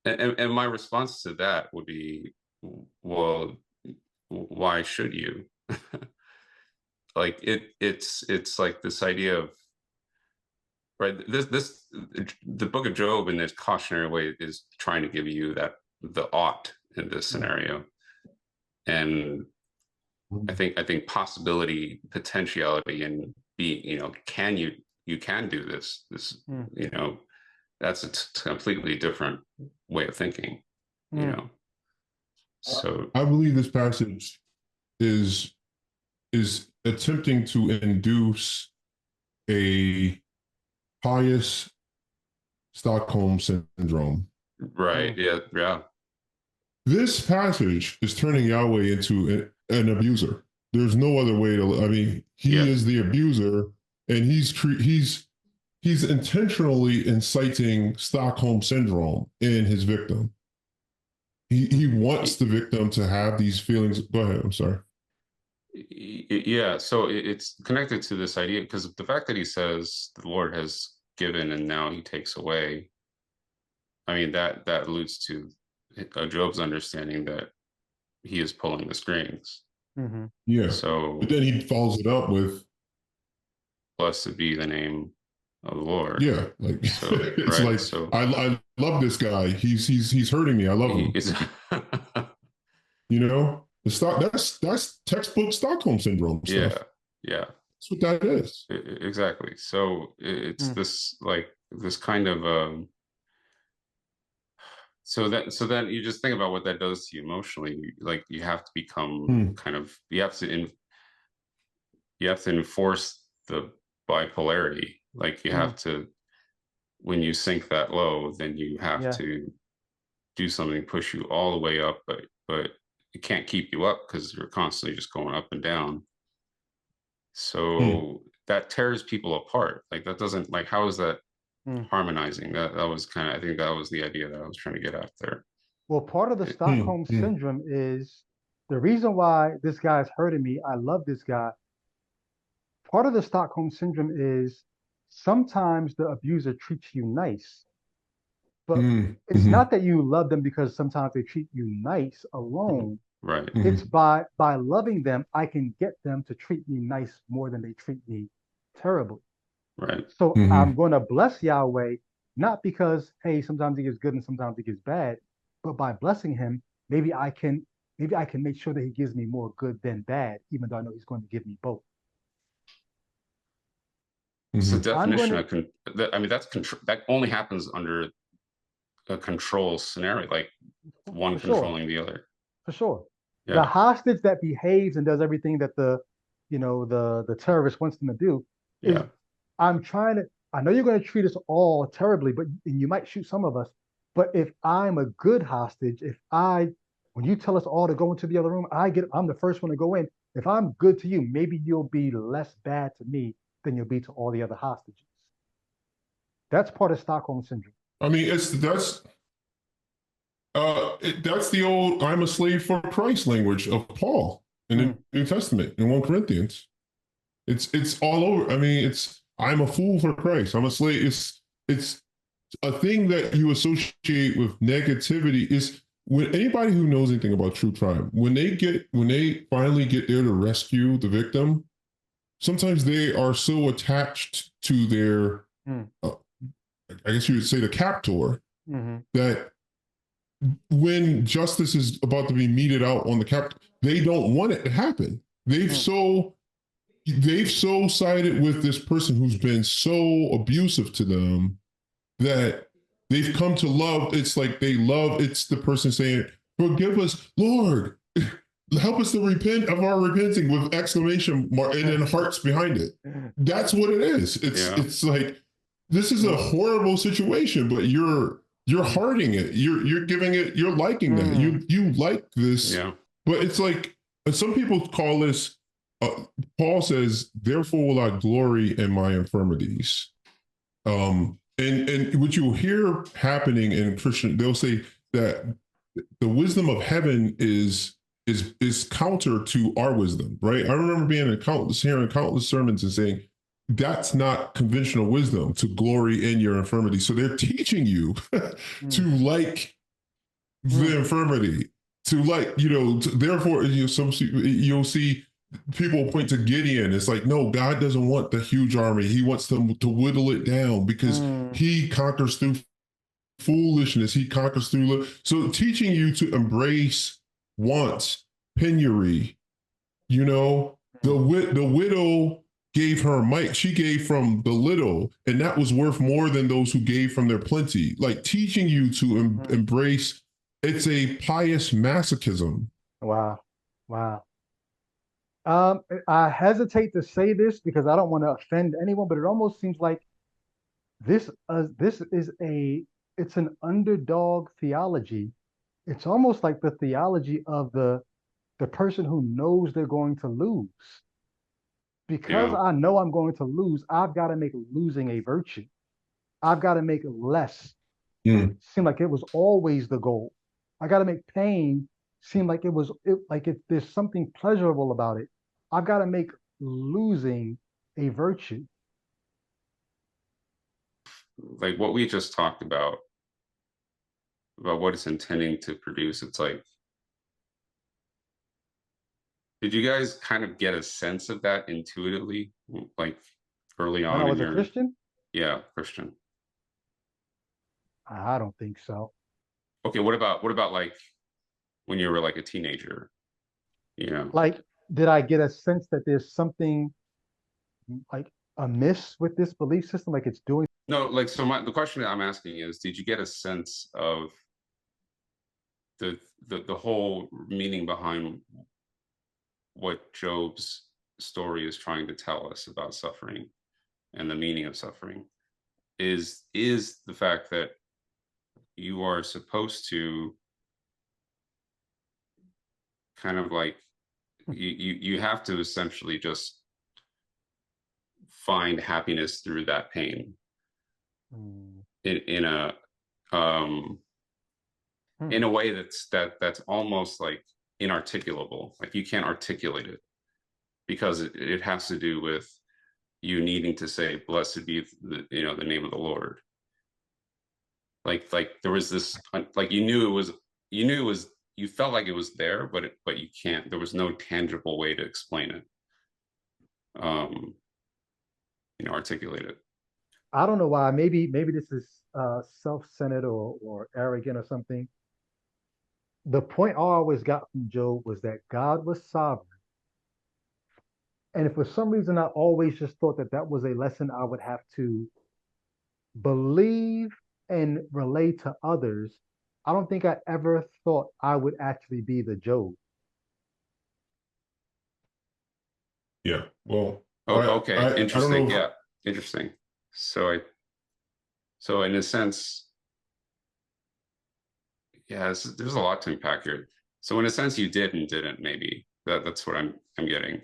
And my response to that would be, well, why should you? Like it's like this idea of, right, this the book of Job in this cautionary way is trying to give you that the ought in this Yeah. scenario. And I think possibility, potentiality, and be, you can do this, Mm, you know that's a completely different way of thinking, you mm, know so I believe this passage is attempting to induce a pious Stockholm syndrome. right, mm. yeah, yeah, This passage is turning Yahweh into an abuser. There's no other way to. I mean, he yeah, is the abuser, and he's he's intentionally inciting Stockholm syndrome in his victim. He wants the victim to have these feelings. Go ahead. I'm sorry. Yeah, so it's connected to this idea, because the fact that he says the Lord has given and now he takes away, I mean, that alludes to Job's understanding that he is pulling the strings. Mm-hmm. Yeah. So, but then he follows it up with, blessed be the name of the Lord. yeah, like So, it's right. like, So I love this guy. He's hurting me. I love him. You know, that's textbook Stockholm syndrome yeah, stuff. yeah, That's what that is. exactly. So it's this, like, this kind of so then you just think about what that does to you emotionally. Like, you have to become kind of, you have to enforce the bipolarity. Like, you have to, when you sink that low, then you have to do something, push you all the way up, but it can't keep you up because you're constantly just going up and down. So that tears people apart. Like, that doesn't, like, how is that harmonizing? That was kind of, I think that was the idea that I was trying to get at there. Well, part of the Stockholm syndrome is the reason why this guy's hurting me. I love this guy. Part of the Stockholm syndrome is sometimes the abuser treats you nice, but it's not that you love them because sometimes they treat you nice alone. Right. It's by loving them, I can get them to treat me nice more than they treat me terribly. Right. So I'm going to bless Yahweh, not because, hey, sometimes he gives good and sometimes he gives bad, but by blessing him, maybe I can make sure that he gives me more good than bad, even though I know he's going to give me both. It's the I'm going definition to, I mean, that's control. That only happens under a control scenario, like one for sure, controlling the other. for sure. The Yeah. hostage that behaves and does everything that the terrorist wants them to do is, Yeah. I'm trying to, I know you're going to treat us all terribly, but you might shoot some of us. But if I'm a good hostage, when you tell us all to go into the other room, I'm the first one to go in. If I'm good to you, maybe you'll be less bad to me than you'll be to all the other hostages. That's part of Stockholm syndrome. I mean, that's the old "I'm a slave for Christ" language of Paul in the New Testament in 1 Corinthians. It's all over. I mean, I'm a fool for Christ. I'm a slave. It's a thing that you associate with negativity. Is when anybody who knows anything about true crime, when they finally get there to rescue the victim, sometimes they are so attached to their, I guess you would say, the captor, that when justice is about to be meted out on the captor, they don't want it to happen. They've so sided with this person who's been so abusive to them that they've come to love. It's like it's the person saying, "Forgive us, Lord. Help us to repent of our repenting," with exclamation mark and then hearts behind it. That's what it is. It's like, this is a horrible situation, but you're hearting it. You're giving it. You're liking that. You like this. Yeah. But it's like, some people call this. Paul says, "Therefore will I glory in my infirmities." And what you'll hear happening in Christian, they'll say that the wisdom of heaven is counter to our wisdom, right? I remember hearing countless sermons and saying, that's not conventional wisdom to glory in your infirmity. So they're teaching you to like the infirmity, to like, therefore, you'll see people point to Gideon. It's like, no, God doesn't want the huge army. He wants them to whittle it down because he conquers through foolishness. He conquers through. So teaching you to embrace wants, penury, the widow gave her mite. She gave from the little, and that was worth more than those who gave from their plenty. Like, teaching you to embrace, it's a pious masochism. Wow. I hesitate to say this because I don't want to offend anyone, but it almost seems like this is it's an underdog theology. It's almost like the theology of the person who knows they're going to lose. because Yeah. I know I'm going to lose, I've got to make losing a virtue. I've got to make less seem like it was always the goal. I got to make pain seem like like if there's something pleasurable about it. I've got to make losing a virtue. Like what we just talked about what it's intending to produce. It's like, did you guys kind of get a sense of that intuitively, like early When I on in was a your, Christian, yeah, Christian? I don't think so. Okay, what about like when you were like a teenager, you know? Like, did I get a sense that there's something like amiss with this belief system? Like it's doing. No, like so the question that I'm asking is, did you get a sense of the the whole meaning behind what Job's story is trying to tell us about suffering and the meaning of suffering is the fact that you are supposed to kind of like you have to essentially just find happiness through that pain Hmm. in a Hmm. in a way that's almost like inarticulable. Like you can't articulate it because it has to do with you needing to say blessed be the name of the Lord. Like there was this, like you felt like it was there, but you can't, there was no tangible way to explain it, um articulate it. I don't know why. Maybe this is self-centered or arrogant or something. The point I always got from Job was that God was sovereign. And if for some reason I always just thought that that was a lesson I would have to believe and relay to others, I don't think I ever thought I would actually be the Job. Yeah. Well, Oh, okay, I don't interesting. know. Yeah, interesting. So in a sense, yeah, there's a lot to unpack here. So in a sense, you did and didn't. Maybe that's what I'm getting.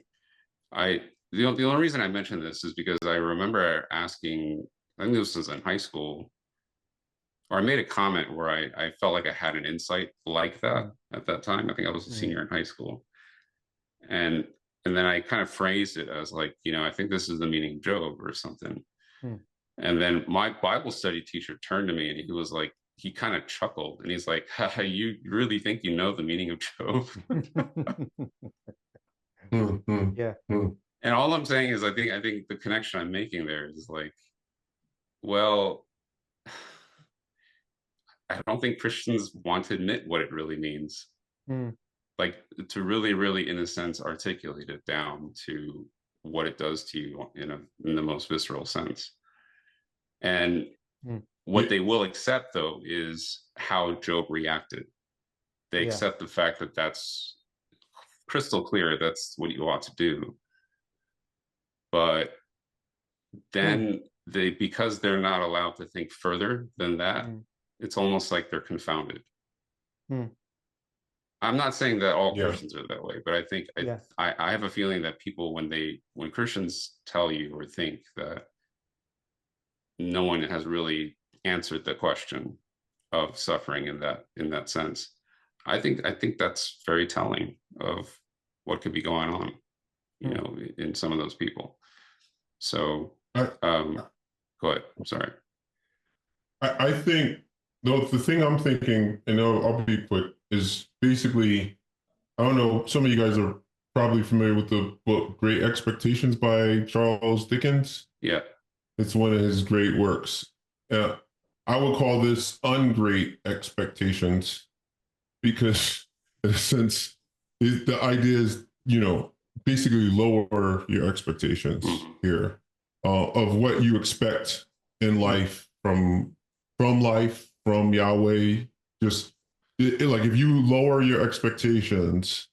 I the only reason I mentioned this is because I remember asking. I think this was in high school, or I made a comment where I felt like I had an insight like that Mm, at that time. I think I was a mm, senior in high school, and and then I kind of phrased it as like, I think this is the meaning of Job or something. mm. And then my Bible study teacher turned to me and he was like, he kind of chuckled and he's like, haha, you really think you know the meaning of Job? Hmm, hmm, Yeah. hmm. And all I'm saying is I think the connection I'm making there is like, well, I don't think Christians want to admit what it really means. Mm, Like to really, really, in a sense, articulate it down to what it does to you in the most visceral sense. And mm. what Yeah. they will accept though is how Job reacted. They Yeah. accept the fact that that's crystal clear, that's what you ought to do. But Mm, then because they're not allowed to think further than that, mm, it's almost like they're confounded. mm. I'm not saying that all Yeah. Christians are that way, but I think Yeah. I have a feeling that people when Christians tell you or think that no one has really answered the question of suffering in that sense, I think that's very telling of what could be going on, Mm. in some of those people. So I, go ahead. I'm sorry. I think the thing I'm thinking, and I'll be quick, is basically, I don't know, some of you guys are probably familiar with the book Great Expectations by Charles Dickens. Yeah. It's one of his great works. I would call this ungreat expectations because, in a sense, the idea is, basically lower your expectations Mhm. here of what you expect in Mm. life from Yahweh. Just like if you lower your expectations,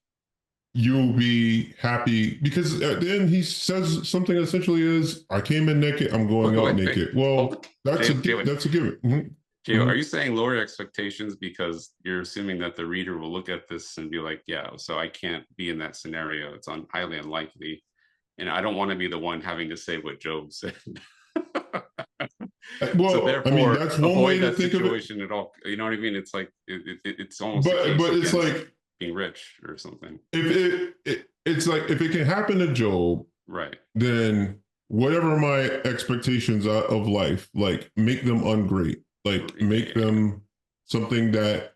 you'll be happy because at the end he says something essentially is, I came in naked, I'm going out Wait, naked. hold Well, on. that's Jay, a Jay, wait. that's a given. Jay, Mhm. are you saying lower expectations because you're assuming that the reader will look at this and be like, yeah, so I can't be in that scenario. It's highly unlikely And I don't want to be the one having to say what Job said. So Well, I mean, therefore, that's one way avoid to that think of it. situation at all. You know what I mean? It's like it's almost a But case it's against like being rich or something. if it's like if it can happen to Job, Right. then whatever my expectations are of life, like make them ungreat, like make Yeah. them something that,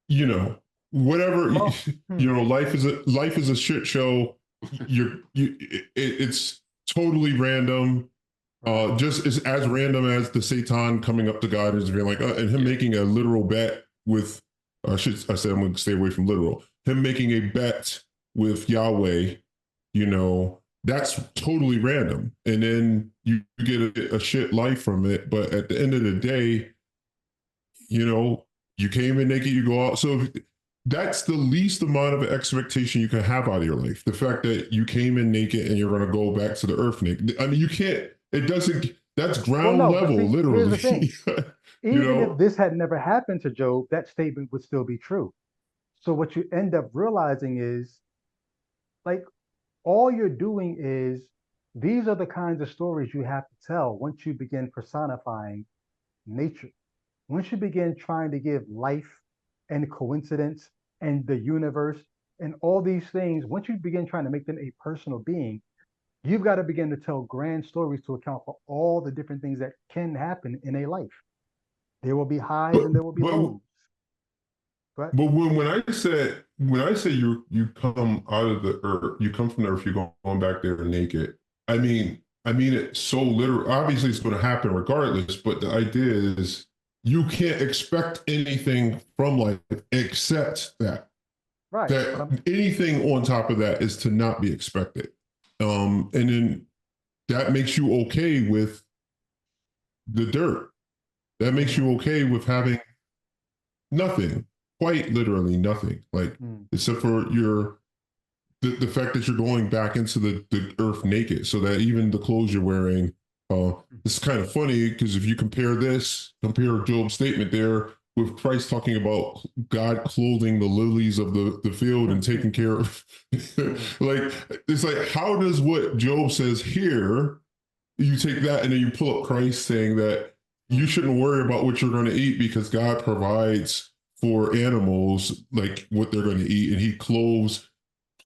you know, whatever, Well, you know, life is a shit show. It's totally random. right. Just as random as the Satan coming up to God and being like, and him Yeah. making a literal bet with, I said I'm going to stay away from literal. Him making a bet with Yahweh, you know, that's totally random. And then you get a shit life from it. But at the end of the day, you know, you came in naked, you go out. So that's the least amount of expectation you can have out of your life. The fact that you came in naked and you're going to go back to the earth naked. I mean, you can't, it doesn't, that's Well, ground no, but level, see, here's literally. the thing. You Even if know? this had never happened to Job, that statement would still be true. So what you end up realizing is like all you're doing is these are the kinds of stories you have to tell once you begin personifying nature. Once you begin trying to give life and coincidence and the universe and all these things, once you begin trying to make them a personal being, you've got to begin to tell grand stories to account for all the different things that can happen in a life. There will be highs But, and there will be but, lows. But but when I say you come out of the earth, you come from the earth, you're going back there naked. I mean it so literal. Obviously, it's going to happen regardless. But the idea is you can't expect anything from life except right, but that I'm anything on top of that is to not be expected. And then that makes you okay with the dirt. That makes mhm, you okay with having nothing, quite literally nothing, like mm, except for the fact that you're going back into the earth naked, so that even the clothes you're wearing, mm, it's kind of funny because if you compare Job's statement there with Christ talking about God clothing the lilies of the field and taking care of, mm, like it's like how does what Job says here, you take that and then you pull up Christ saying that you mm, shouldn't worry about what you're going to eat because God provides for animals like what they're going to eat, and he clothes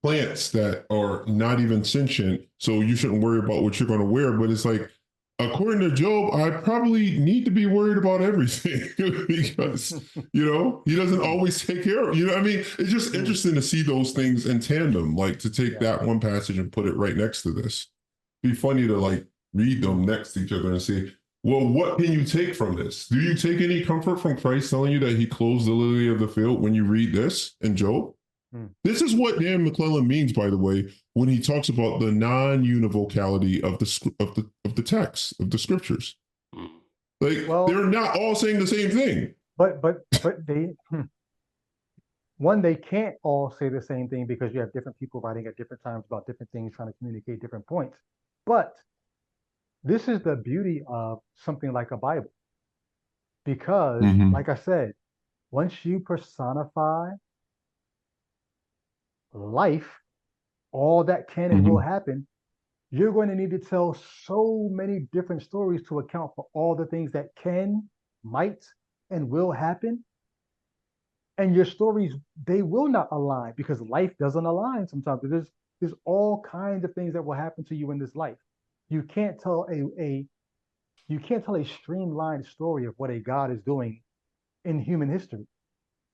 plants that are not even sentient, so you shouldn't worry about what you're going to wear. But it's like, according to Job, I probably need to be worried about everything because, you know, he doesn't mm, always take care of, you know what I mean? It's just mm, interesting to see those things in tandem, like to take yeah, that one passage and put it right next to this. Be funny to like read them mm, next to each other and say, well, what can you take from this? Do you take any comfort from Christ telling you that he clothes the lily of the field when you read this in Job? mm. This is what Dan McClellan means, by the way, when he talks about the non-univocality of the text of the scriptures. Mm. Like Well, they're not all saying the same thing. but they one, they can't all say the same thing because you have different people writing at different times about different things, trying to communicate different points. But this is the beauty of something like a Bible, because, Mm-hmm. like I said, once you personify life, all that can and will Mm-hmm. happen, you're going to need to tell so many different stories to account for all the things that can, might, and will happen. And your stories, they will not align because life doesn't align sometimes. There's all kinds of things that will happen to you in this life. You can't tell a you can't tell a streamlined story of what a God is doing in human history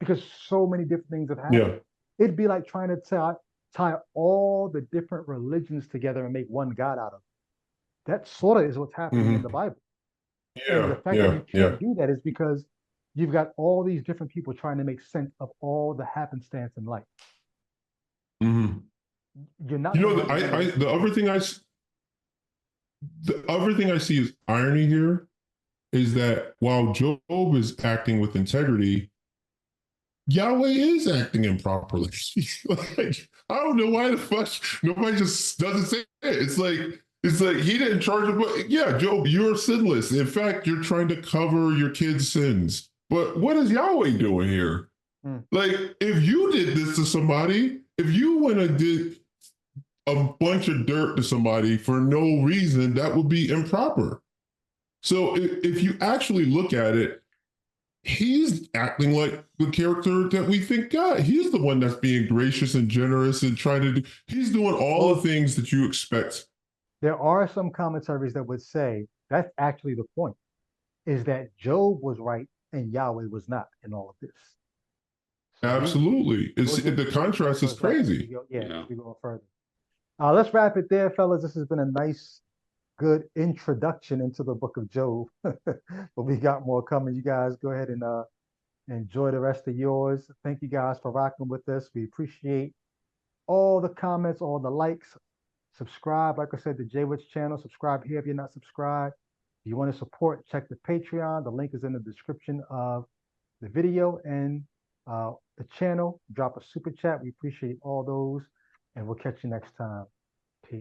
because so many different things have happened. Yeah. It'd be like trying to tie all the different religions together and make one God out of it. That sort of is what's happening in the Mm-hmm. Bible. And the Yeah. fact that Yeah. you Yeah. can't do that is because you've got all these different people trying to make sense of all the happenstance in life. Mm-hmm. You're not You going to know, be able to make the other thing I see is irony here is that while Job is acting with integrity, Yahweh is acting improperly. Like, I don't know why the fuck nobody just doesn't say it. It's like he didn't charge him, but yeah, Job, you're sinless. In fact, you're trying to cover your kids' sins. But what is Yahweh doing here? mm, Like, if you did this to somebody, if you went and did a bunch of dirt to somebody for no reason, that would be improper. So if you actually look at it, he's acting like the character that we think God. He's the one that's being gracious and generous and trying to do, he's doing all the things that you expect. There are some commentaries that would say that's actually the point, is that Job was right and Yahweh was not in all of this. So Absolutely. The contrast is crazy. As we go further. Let's wrap it there, fellas. This has been a nice, good introduction into the book of Job. But we got more coming. You guys go ahead and enjoy the rest of yours. Thank you guys for rocking with us. We appreciate all the comments, all the likes. Subscribe, like I said, to J-Wit's channel. Subscribe here if you're not subscribed. If you want to support, check the Patreon. The link is in the description of the video and the channel. Drop a super chat. We appreciate all those. And we'll catch you next time. Peace.